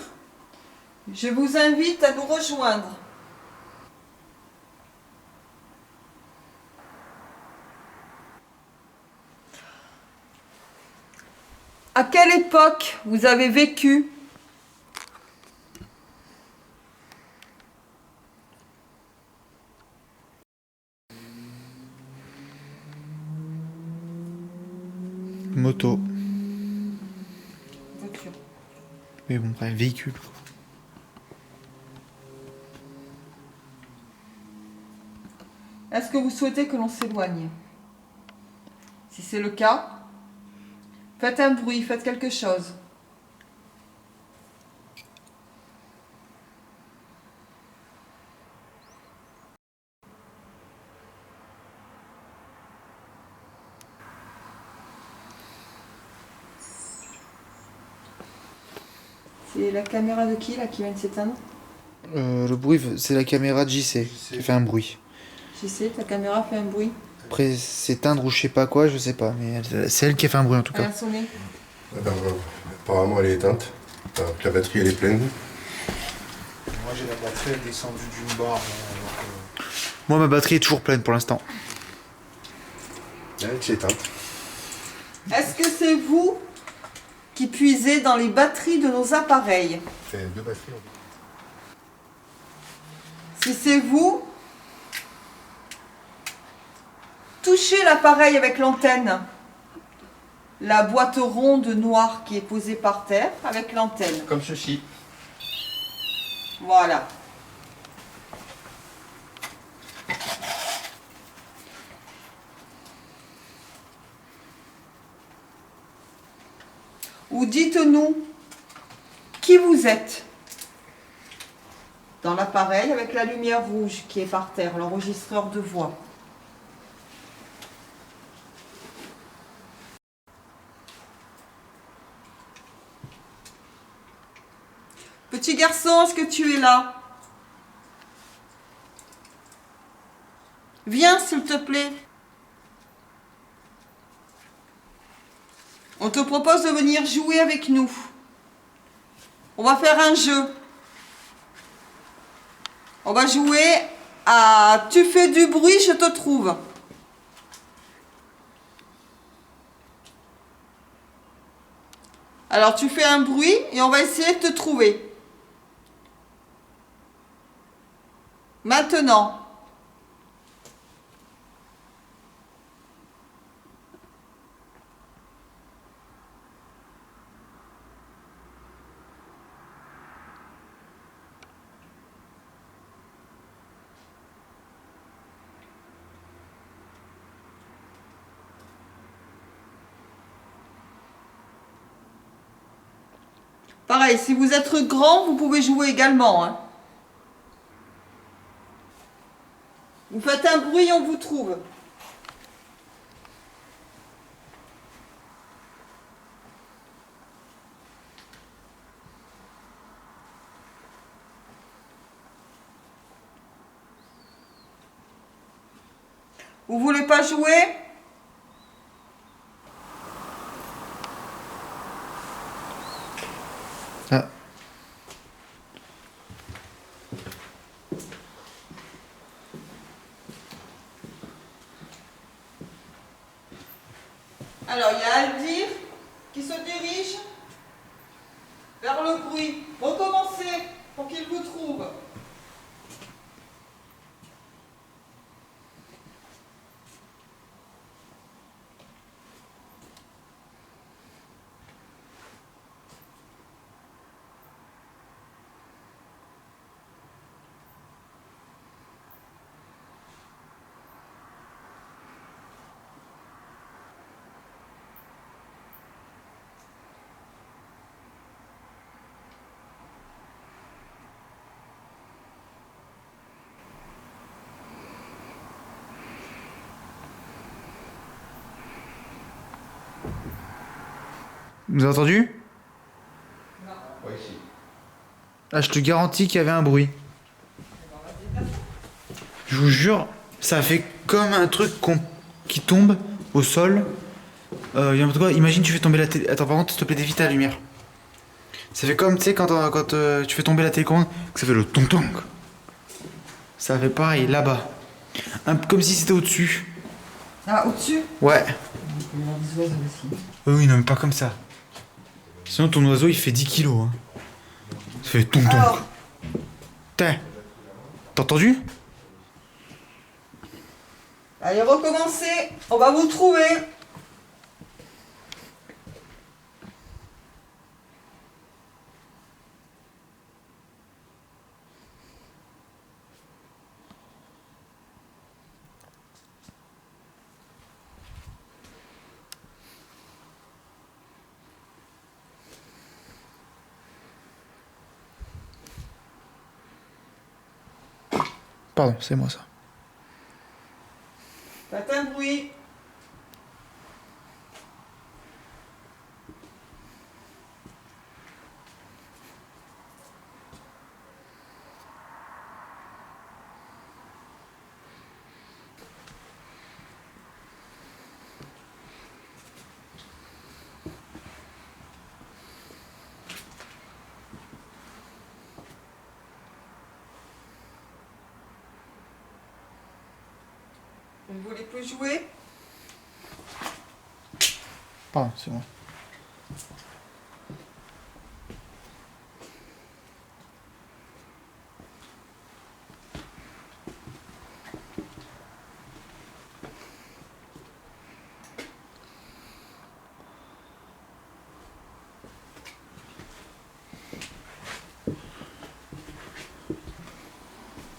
je vous invite à nous rejoindre. À quelle époque vous avez vécu? Moto. Voiture. Mais bon, bref, véhicule. Est-ce que vous souhaitez que l'on s'éloigne? Si c'est le cas, faites un bruit, faites quelque chose. C'est la caméra de qui là qui vient de s'éteindre? Le bruit, c'est la caméra de JC qui fait un bruit. Je sais, ta caméra fait un bruit. Après, s'éteindre ou je sais pas quoi, je sais pas. Mais c'est elle qui a fait un bruit en tout Elle cas. a sonné. Apparemment, elle est éteinte. La batterie, elle est pleine. Moi j'ai la batterie elle est descendue d'une barre. Moi, ma batterie est toujours pleine pour l'instant. Elle est éteinte. Est-ce que c'est vous qui puisez dans les batteries de nos appareils? C'est 2 batteries. Si c'est vous, touchez l'appareil avec l'antenne. La boîte ronde noire qui est posée par terre avec l'antenne. Comme ceci. Voilà. Ou dites-nous qui vous êtes dans l'appareil avec la lumière rouge qui est par terre, l'enregistreur de voix. Petit garçon, est-ce que tu es là? Viens, s'il te plaît. On te propose de venir jouer avec nous. On va faire un jeu. On va jouer à tu fais du bruit, je te trouve. Alors tu fais un bruit et on va essayer de te trouver. Maintenant. Pareil, si vous êtes grand, vous pouvez jouer également. Hein. Vous faites un bruit, on vous trouve. Vous voulez pas jouer? Ah. Alors, il y a Aldir qui se dirige vers le bruit. Recommencez pour qu'il vous trouve. Vous avez entendu? Oui, si. Ah, je te garantis qu'il y avait un bruit. Je vous jure, ça fait comme un truc qui tombe au sol. N'importe quoi. Imagine, tu fais tomber la télé. Attends, par contre, s'il te plaît, dévie ta lumière. Ça fait comme, tu sais, quand tu fais tomber la télécommande, que ça fait le tong-tong. Ça fait pareil, là-bas. Comme si c'était au-dessus. Ah, au-dessus? Ouais. Il y a des oiseaux aussi. Oui, non, mais pas comme ça. Sinon, ton oiseau, il fait 10 kilos. Hein. Ça fait tong-tong. Alors. T'as entendu? Allez, recommencez. On va vous trouver. Pardon, c'est moi ça. Faites un bruit. Vous ne voulez plus jouer? Pardon, c'est moi.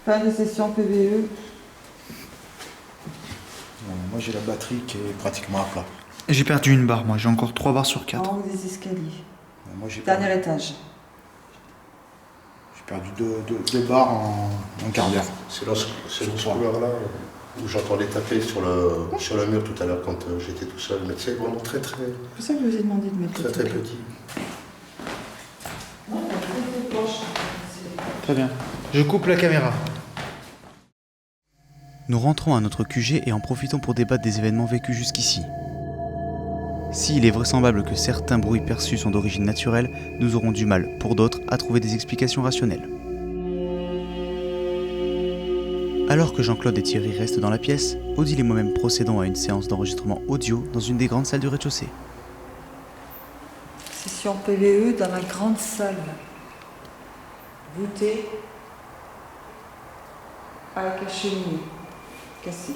Fin de session PVE. Moi j'ai la batterie qui est pratiquement à plat. J'ai perdu une barre, moi. J'ai encore 3 barres sur 4. En haut des escaliers. Moi j'ai Dernier étage. perdu deux barres en un quart d'heure. C'est dans ce couloir-là où j'entendais taper sur le mur tout à l'heure quand j'étais tout seul. Mais c'est vraiment très très C'est pour ça que je vous ai demandé de mettre très très petit. Très bien. Je coupe la caméra. Nous rentrons à notre QG et en profitons pour débattre des événements vécus jusqu'ici. S'il est vraisemblable que certains bruits perçus sont d'origine naturelle, nous aurons du mal, pour d'autres, à trouver des explications rationnelles. Alors que Jean-Claude et Thierry restent dans la pièce, Odile et moi-même procédons à une séance d'enregistrement audio dans une des grandes salles du rez-de-chaussée. Session PVE dans la grande salle. Voûtée avec la cheminée cassée.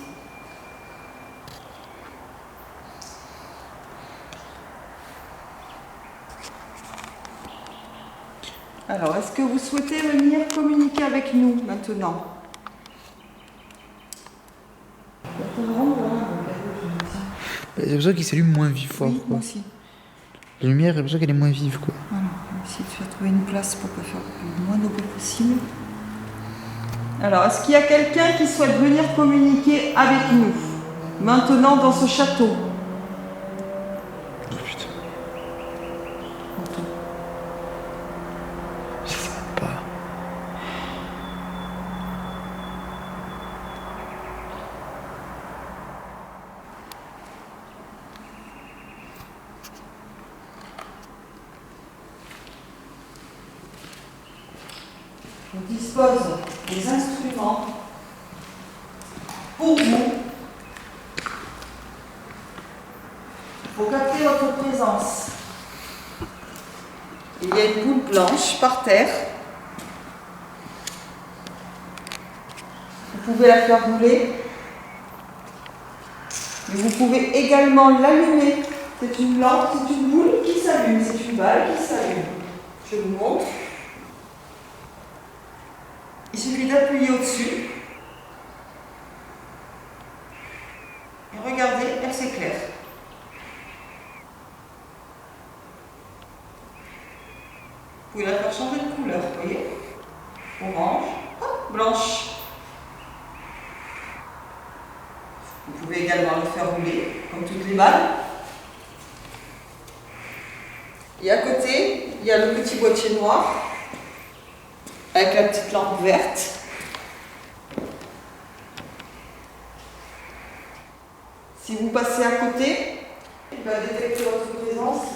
Alors, est-ce que vous souhaitez venir communiquer avec nous maintenant? J'ai l'impression qu'il s'allume moins vif fort. Oui, Quoi. moi aussi. La lumière, j'ai l'impression qu'elle est moins vive. Quoi. Ah non, moi aussi. essayer de faire trouver une place pour pas faire le moins de bruit possible. Alors, est-ce qu'il y a quelqu'un qui souhaite venir communiquer avec nous maintenant dans ce château? Oh putain. Je sais pas. On dispose des instruments pour vous, pour capter votre présence. Il y a une boule blanche par terre. Vous pouvez la faire rouler, mais vous pouvez également l'allumer. C'est une lampe, c'est une boule qui s'allume, c'est une balle qui s'allume. Je vous montre. Il suffit d'appuyer au-dessus. Et regardez, elle s'éclaire. Vous pouvez la faire changer de couleur, vous voyez? Orange, hop, blanche. Vous pouvez également le faire rouler, comme toutes les balles. Et à côté, il y a le petit boîtier noir, avec la petite lampe verte. Si vous passez à côté, il va détecter votre présence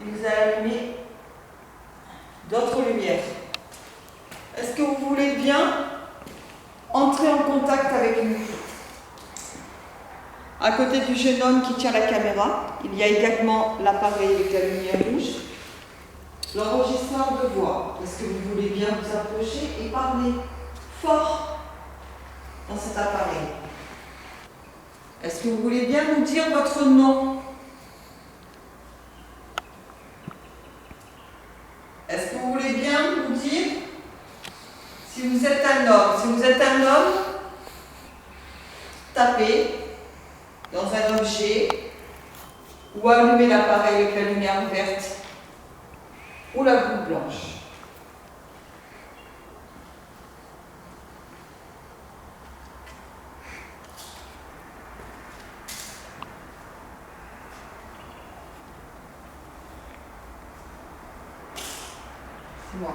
et vous allez allumer d'autres lumières. Est-ce que vous voulez bien entrer en contact avec nous? À côté du jeune homme qui tient la caméra, il y a également l'appareil avec la lumière rouge. L'enregistreur de voix. Est-ce que vous voulez bien vous approcher et parler fort dans cet appareil? Est-ce que vous voulez bien nous dire votre nom? Est-ce que vous voulez bien nous dire si vous êtes un homme? Si vous êtes un homme, tapez dans un objet ou allumez l'appareil avec la lumière verte ou la boule blanche. C'est moi.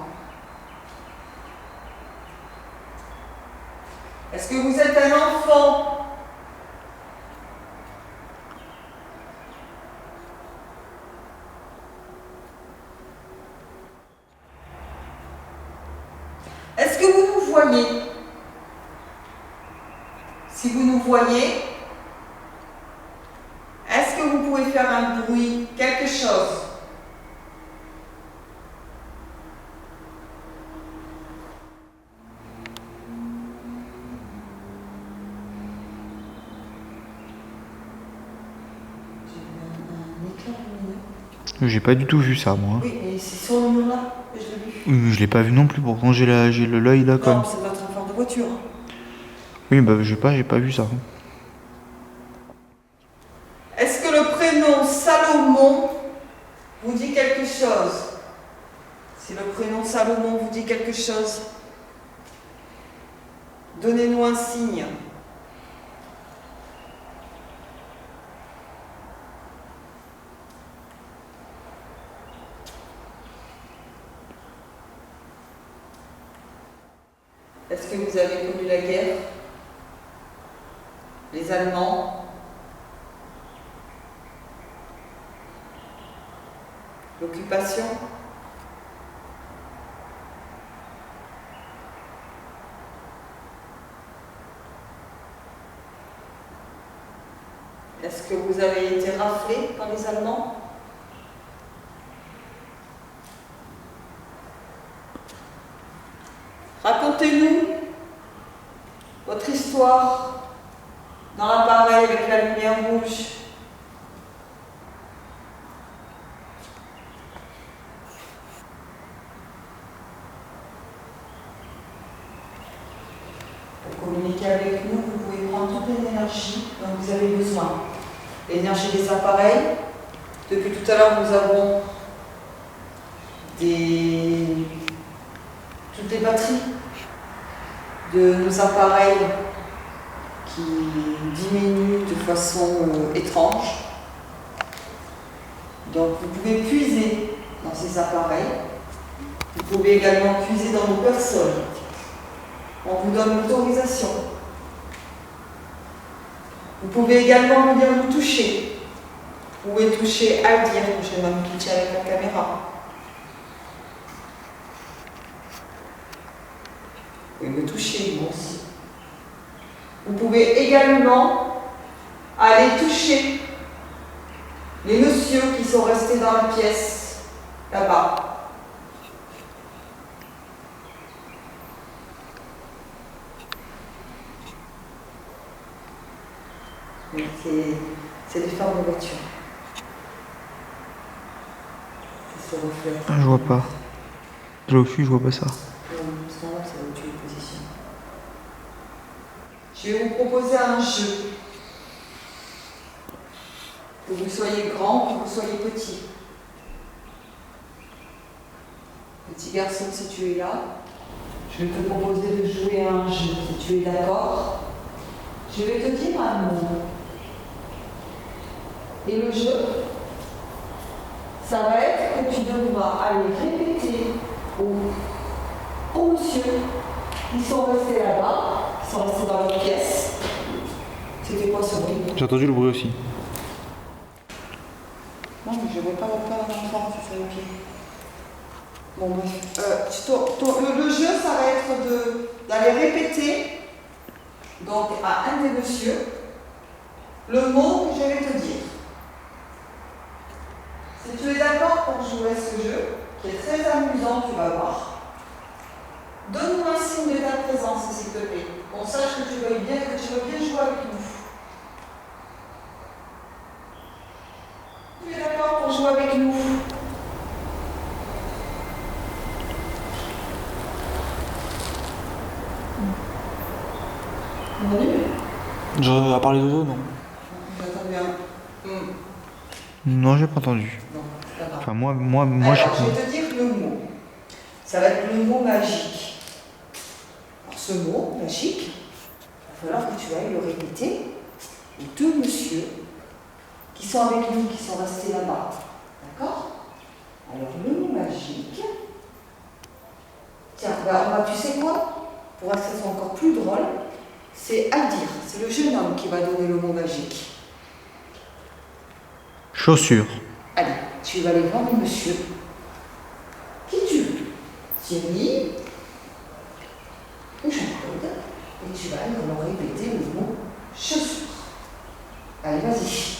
Est-ce que vous êtes un enfant? Est-ce que vous nous voyez? Si vous nous voyez, est-ce que vous pouvez faire un bruit, quelque chose? J'ai pas du tout vu ça, moi. Oui, mais c'est sur le mur là, je l'ai vu. Oui, mais je l'ai pas vu non plus, pourtant j'ai l'œil là quand Non, même. c'est votre enfant de voiture. Oui, bah j'ai pas vu ça. Est-ce que le prénom Salomon vous dit quelque chose? Si le prénom Salomon vous dit quelque chose, donnez-nous un signe. Est-ce que vous avez connu la guerre? Les Allemands? L'occupation? Est-ce que vous avez été raflé par les Allemands? Racontez-nous votre histoire dans l'appareil avec la lumière rouge. Pour communiquer avec nous, vous pouvez prendre toute l'énergie dont vous avez besoin. L'énergie des appareils. Depuis tout à l'heure, nous avons toutes les batteries de nos appareils qui diminuent de façon étrange. Donc vous pouvez puiser dans ces appareils. Vous pouvez également puiser dans vos personnes. On vous donne l'autorisation. Vous pouvez également venir nous toucher. Vous pouvez toucher Aldir, je vais même toucher avec la caméra. Vous pouvez me toucher, moi aussi. Vous pouvez également aller toucher les messieurs qui sont restés dans la pièce, là-bas. C'est des femmes de voiture. C'est ce reflet. Ah, je vois pas. De là où je suis, je vois pas ça. C'est normal, c'est là où tu es positionné. Je vais vous proposer un jeu. Que vous soyez grand, que vous soyez petit. Petit garçon, si tu es là, je vais te proposer de jouer à un jeu, si tu es d'accord. Je vais te dire un mot. Et le jeu, ça va être que tu devras aller répéter aux monsieur qui sont restés là-bas, qui sont restés dans leur pièce. C'était quoi ce bruit? J'ai entendu le bruit aussi. Non, mais je ne vais pas faire un enfant, c'est ça le pied. Bon, bref. Le jeu, ça va être d'aller répéter donc à un des messieurs le mot que je vais te dire. Si tu es d'accord pour jouer à ce jeu, qui est très amusant, tu vas voir, donne-nous un signe de ta présence, s'il te plaît. Qu'on sache que tu veux bien jouer avec nous. Tu es d'accord pour jouer avec nous? À parler d'oiseaux, non. J'entends bien. Non, j'ai pas entendu. Non, c'est pas grave. Enfin, moi, Alors, j'ai je vais te dire le mot. Ça va être le mot magique. Alors, ce mot magique, il va falloir que tu ailles le répéter aux deux messieurs qui sont avec nous, qui sont restés là-bas. D'accord? Alors, le mot magique. Tiens, tu sais quoi? Pour que ça soit encore plus drôle, c'est Aldir. C'est le jeune homme qui va donner le mot magique. Chaussures. Allez, tu vas aller voir les messieurs. Qui tu veux? Thierry ou Jean-Claude. Et tu vas aller leur répéter le mot chaussures. Allez, vas-y.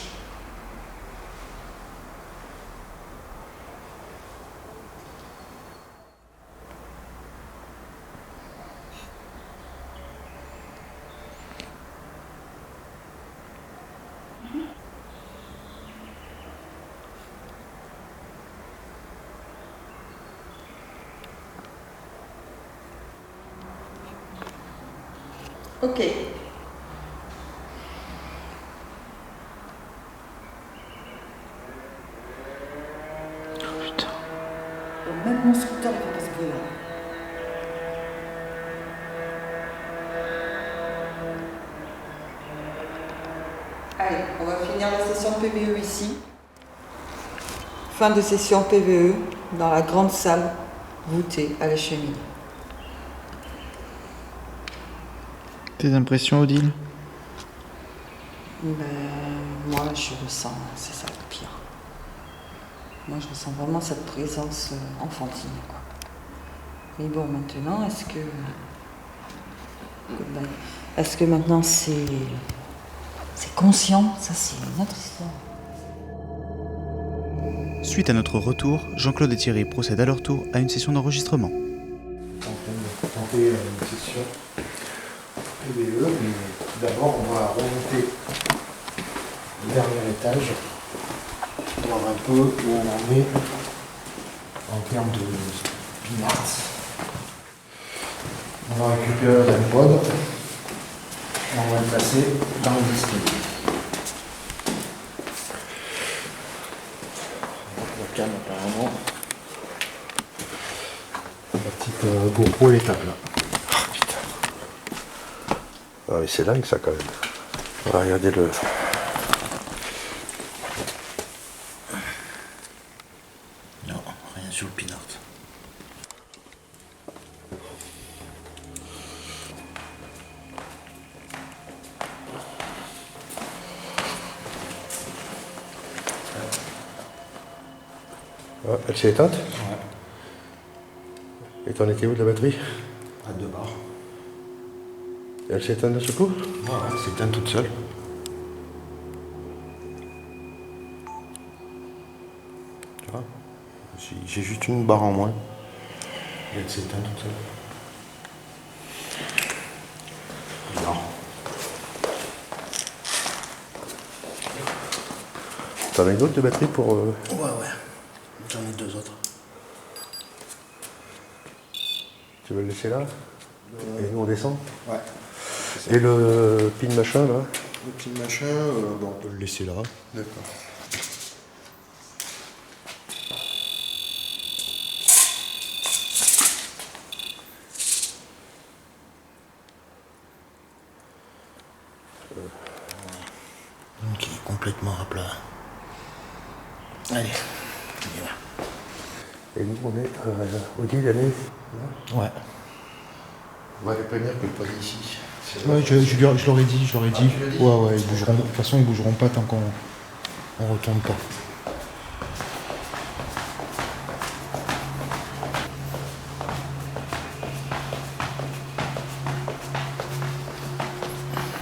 Ok. Putain. Même mon scooter, il fait pas ce bruit-là. Allez, on va finir la session PVE ici. Fin de session PVE dans la grande salle voûtée à la cheminée. Tes impressions, Odile? Ben, moi, je ressens, c'est ça le pire. Moi, je ressens vraiment cette présence enfantine, quoi. Mais bon, maintenant, est-ce que maintenant c'est conscient? Ça, c'est une autre histoire. Suite à notre retour, Jean-Claude et Thierry procèdent à leur tour à une session d'enregistrement. On va tenter une session PVE, mais d'abord on va remonter le dernier étage, voir un peu où on en est en termes de pinards. On va récupérer l'iPod et on va le placer dans le escalier. La cam apparemment GoPro l'étape là. Oh putain. Ah mais c'est dingue ça quand même. Voilà, regardez le. Non, rien sur le pinard. Ah, elle s'est éteinte? Ouais. Et t'en étais où de la batterie? À 2 bars. Et elle s'est éteinte d'un seul coup? Ouais, elle s'est éteinte toute seule. Tu vois? J'ai juste une barre en moins. Et elle s'est éteinte toute seule. Non. T'en as une autre de batterie pour... Ouais. J'en ai 2 autres. Tu veux le laisser là? Et nous on descend? Ouais. Et le pin machin là? Le petit machin, bon, on peut le laisser là. D'accord. Donc il est complètement à plat. Allez, on y va. Et nous on est au deal, elle est... Ouais. On va les prévenir qu'elle passe ici. Ouais, je leur ai dit. Ouais, ils bougeront. De toute façon, ils bougeront pas tant qu'on retourne pas.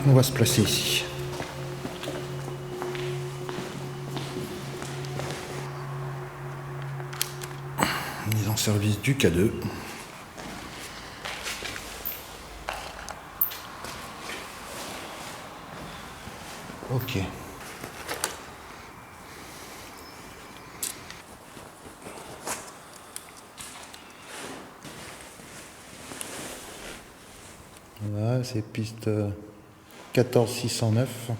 On va se placer ici. Mise en service du K2. Ok. Voilà, c'est piste 14609.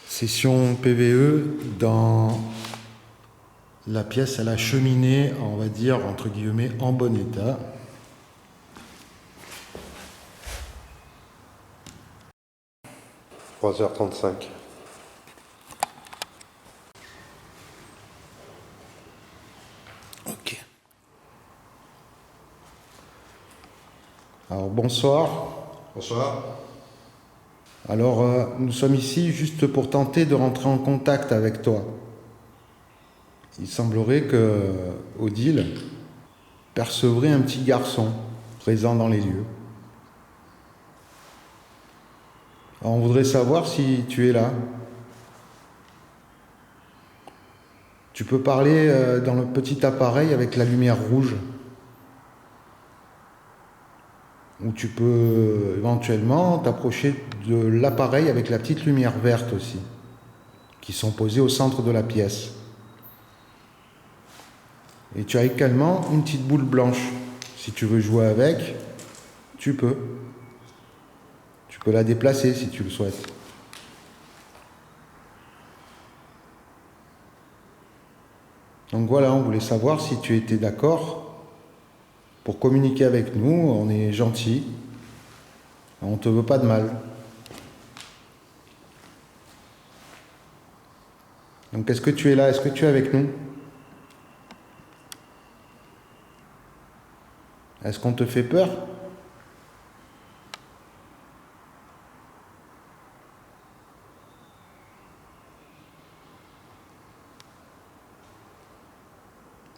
Session PVE dans la pièce à la cheminée, on va dire, entre guillemets, en bon état. – 3h35. Ok. Alors bonsoir. Bonsoir. Alors nous sommes ici juste pour tenter de rentrer en contact avec toi. Il semblerait que Odile percevrait un petit garçon présent dans les lieux. Alors, on voudrait savoir si tu es là. Tu peux parler dans le petit appareil avec la lumière rouge. Ou tu peux éventuellement t'approcher de l'appareil avec la petite lumière verte aussi, qui sont posées au centre de la pièce. Et tu as également une petite boule blanche. Si tu veux jouer avec, tu peux. Tu peux la déplacer si tu le souhaites. Donc voilà, on voulait savoir si tu étais d'accord pour communiquer avec nous. On est gentil. On ne te veut pas de mal. Donc est-ce que tu es là? Est-ce que tu es avec nous? Est-ce qu'on te fait peur?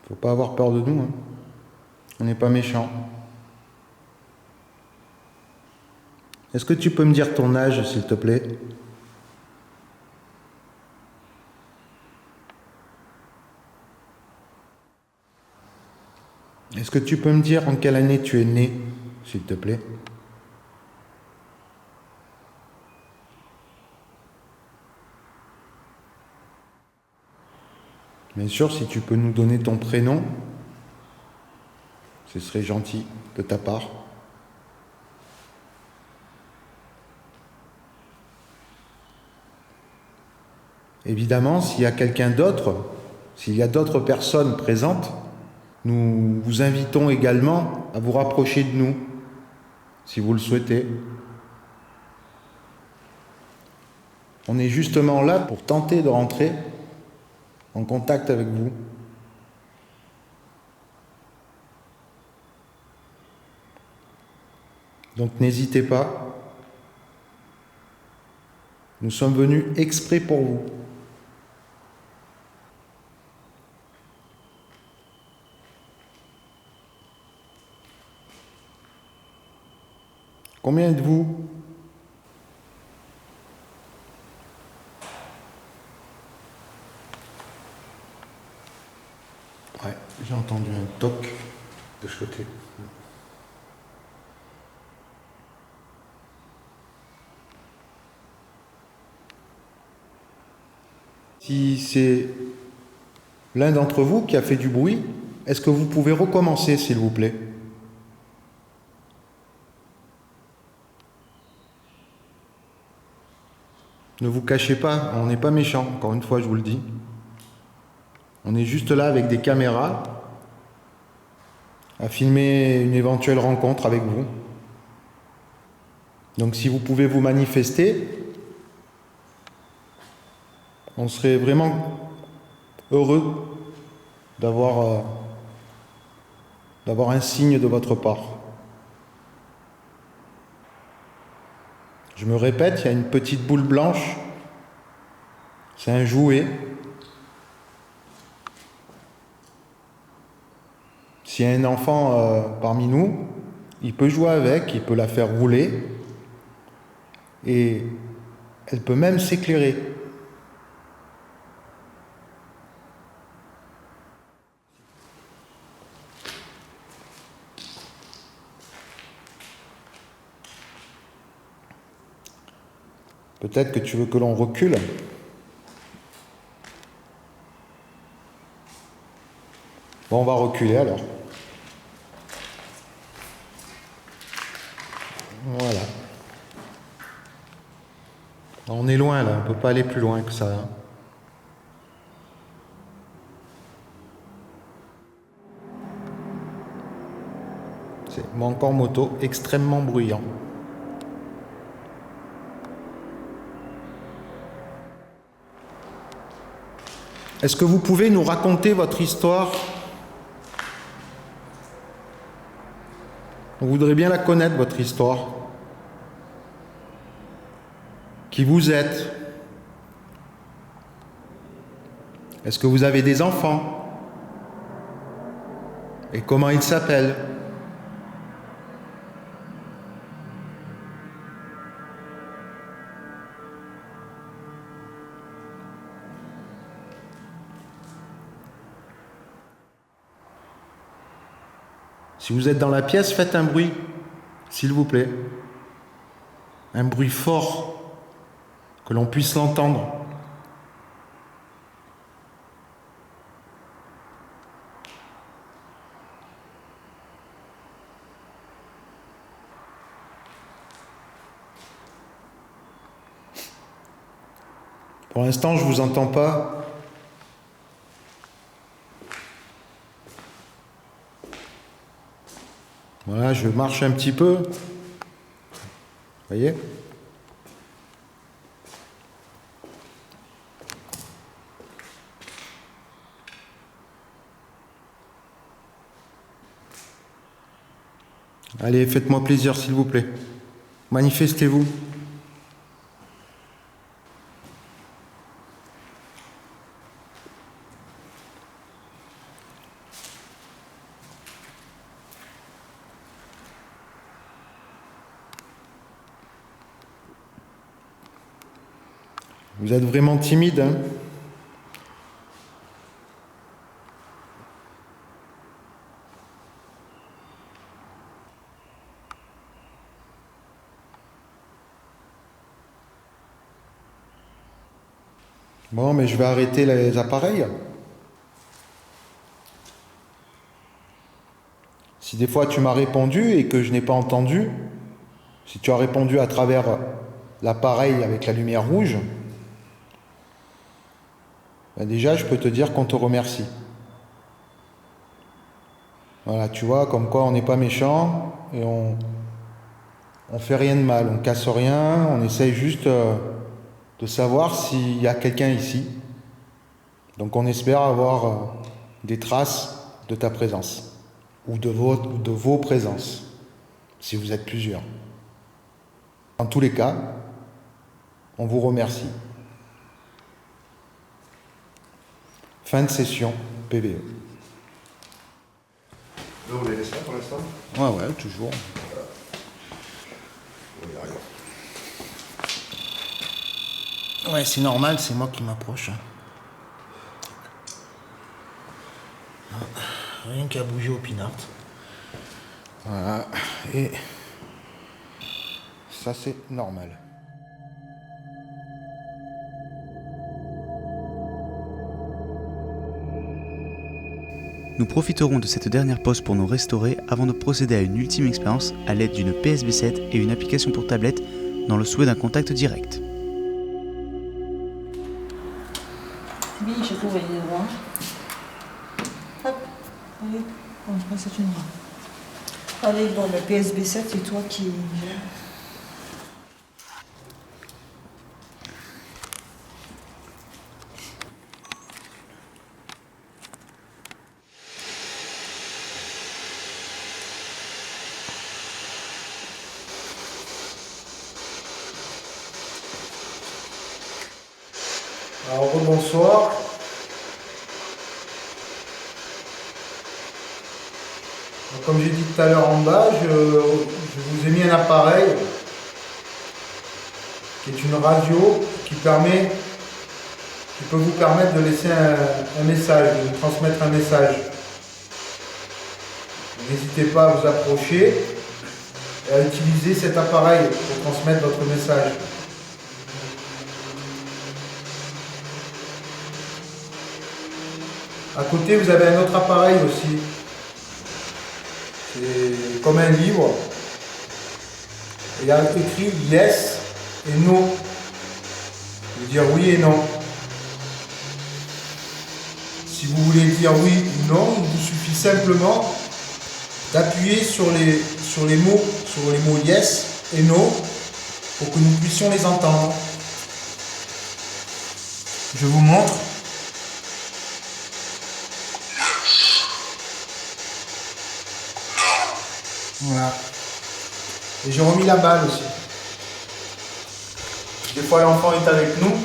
Faut pas avoir peur de nous, hein. On n'est pas méchants. Est-ce que tu peux me dire ton âge, s'il te plaît? Est-ce que tu peux me dire en quelle année tu es né, s'il te plaît? Bien sûr, si tu peux nous donner ton prénom, ce serait gentil de ta part. Évidemment, s'il y a quelqu'un d'autre, s'il y a d'autres personnes présentes, Nous vous invitons également à vous rapprocher de nous, si vous le souhaitez. On est justement là pour tenter de rentrer en contact avec vous. Donc n'hésitez pas. Nous sommes venus exprès pour vous. Combien êtes-vous? Ouais, j'ai entendu un toc de ce côté. Si c'est l'un d'entre vous qui a fait du bruit, est-ce que vous pouvez recommencer, s'il vous plaît? Ne vous cachez pas, on n'est pas méchants, encore une fois, je vous le dis. On est juste là avec des caméras à filmer une éventuelle rencontre avec vous. Donc si vous pouvez vous manifester, on serait vraiment heureux d'avoir un signe de votre part. Je me répète, il y a une petite boule blanche, c'est un jouet. S'il y a un enfant parmi nous, il peut jouer avec, il peut la faire rouler et elle peut même s'éclairer. Peut-être que tu veux que l'on recule. Bon, on va reculer alors. Voilà. On est loin là, on ne peut pas aller plus loin que ça. Hein. C'est mon encore moto extrêmement bruyant. Est-ce que vous pouvez nous raconter votre histoire? On voudrait bien la connaître, votre histoire. Qui vous êtes? Est-ce que vous avez des enfants? Et comment ils s'appellent? Si vous êtes dans la pièce, faites un bruit, s'il vous plaît. Un bruit fort, que l'on puisse l'entendre. Pour l'instant, je ne vous entends pas. Voilà, je marche un petit peu. Vous voyez ? Allez, faites-moi plaisir, s'il vous plaît. Manifestez-vous. Vous êtes vraiment timide, hein ? Bon, mais je vais arrêter les appareils. Si des fois tu m'as répondu et que je n'ai pas entendu, si tu as répondu à travers l'appareil avec la lumière rouge, ben déjà je peux te dire qu'on te remercie. Voilà, tu vois, comme quoi on n'est pas méchant et on fait rien de mal, on casse rien, on essaye juste de savoir s'il y a quelqu'un ici. Donc on espère avoir des traces de ta présence ou de vos présences, si vous êtes plusieurs. En tous les cas, on vous remercie. Fin de session PVE. Là, vous les laissez là pour l'instant? Ouais, toujours. Ouais, c'est normal, c'est moi qui m'approche. Rien qu'à bouger au pinard. Voilà, et ça c'est normal. Nous profiterons de cette dernière pause pour nous restaurer avant de procéder à une ultime expérience à l'aide d'une PSB7 et une application pour tablette dans le souhait d'un contact direct. Oui, je peux voyez voir. Hop, allez, on passe à une main. Allez, bon, le PSB7, c'est toi qui... Alors bonsoir. Comme j'ai dit tout à l'heure en bas, je vous ai mis un appareil qui est une radio qui peut vous permettre de laisser un message, de vous transmettre un message. N'hésitez pas à vous approcher et à utiliser cet appareil pour transmettre votre message. À côté, vous avez un autre appareil aussi. C'est comme un livre. Il y a écrit yes et no. Vous dire oui et non. Si vous voulez dire oui ou non, il vous suffit simplement d'appuyer sur les mots yes et no pour que nous puissions les entendre. Je vous montre. Voilà. Et j'ai remis la balle aussi. Des fois l'enfant est avec nous. Donc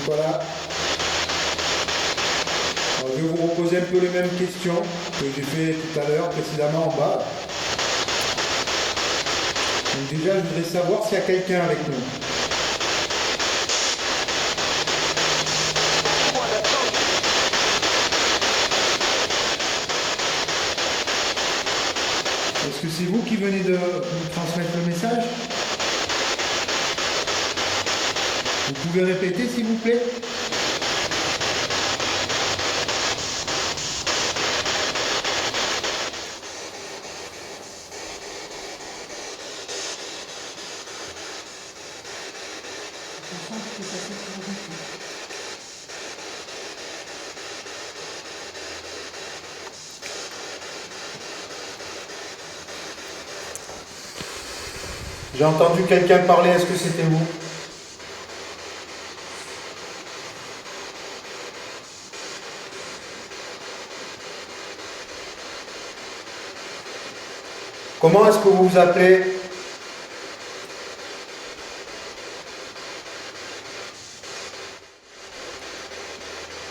voilà. Alors, je vais vous reposer un peu les mêmes questions que j'ai fait tout à l'heure précédemment en bas. Donc déjà je voudrais savoir s'il y a quelqu'un avec nous. Est-ce que c'est vous qui venez de nous transmettre le message? Vous pouvez répéter s'il vous plaît? J'ai entendu quelqu'un parler, est-ce que c'était vous? Comment est-ce que vous vous appelez?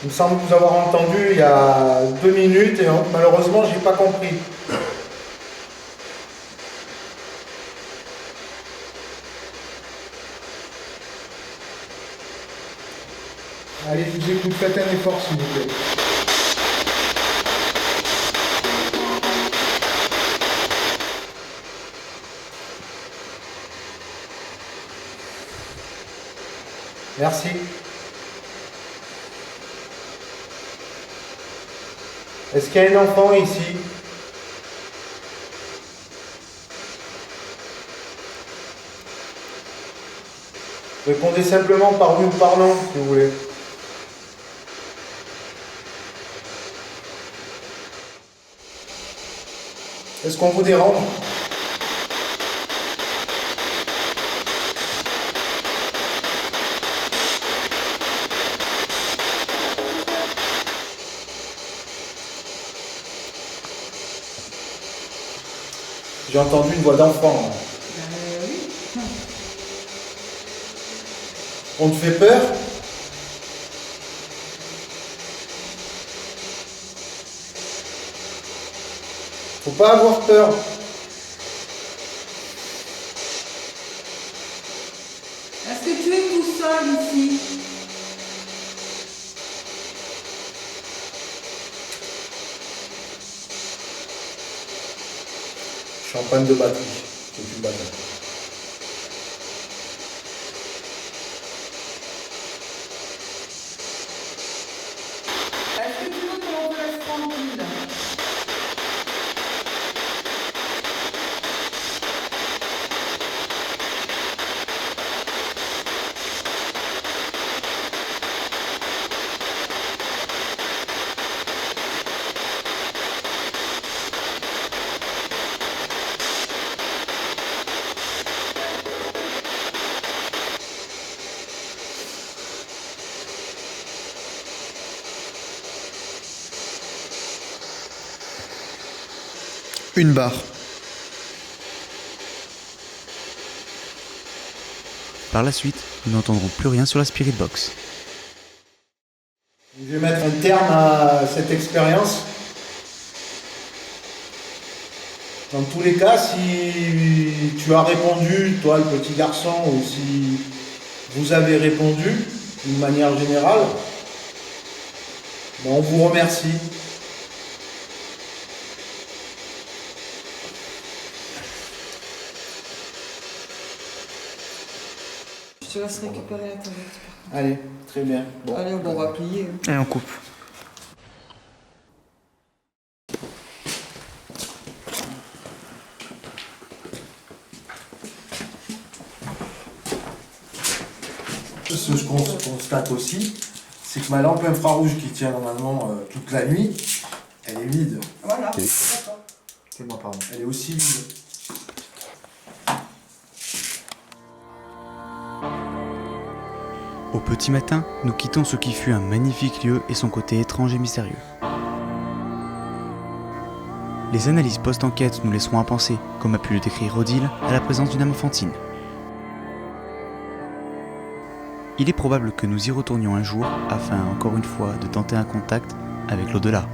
Il me semble vous avoir entendu il y a 2 minutes et malheureusement j'ai pas compris. Allez, je vous écoute, faites un effort s'il vous plaît. Merci. Est-ce qu'il y a un enfant ici? Répondez simplement par oui ou par non, si vous voulez. Est-ce qu'on vous dérange? J'ai entendu une voix d'enfant. Oui. On te fait peur? Faut pas avoir peur. Est-ce que tu es tout seul ici? Je suis en panne de batterie. J'ai plus de batterie. Est-ce que tu veux qu'on te laisse tranquille? Une barre. Par la suite, nous n'entendrons plus rien sur la Spirit Box. Je vais mettre un terme à cette expérience. Dans tous les cas, si tu as répondu, toi le petit garçon, ou si vous avez répondu d'une manière générale, ben, on vous remercie. Je te laisse récupérer la tablette. Allez, très bien. Bon. Allez, on va plier. Et on coupe. Ce qu'on constate aussi, c'est que ma lampe infrarouge qui tient normalement toute la nuit, elle est vide. Voilà. C'est moi, pardon. Elle est aussi vide. Au petit matin, nous quittons ce qui fut un magnifique lieu et son côté étrange et mystérieux. Les analyses post-enquête nous laisseront à penser, comme a pu le décrire Odile, à la présence d'une âme enfantine. Il est probable que nous y retournions un jour afin, encore une fois, de tenter un contact avec l'au-delà.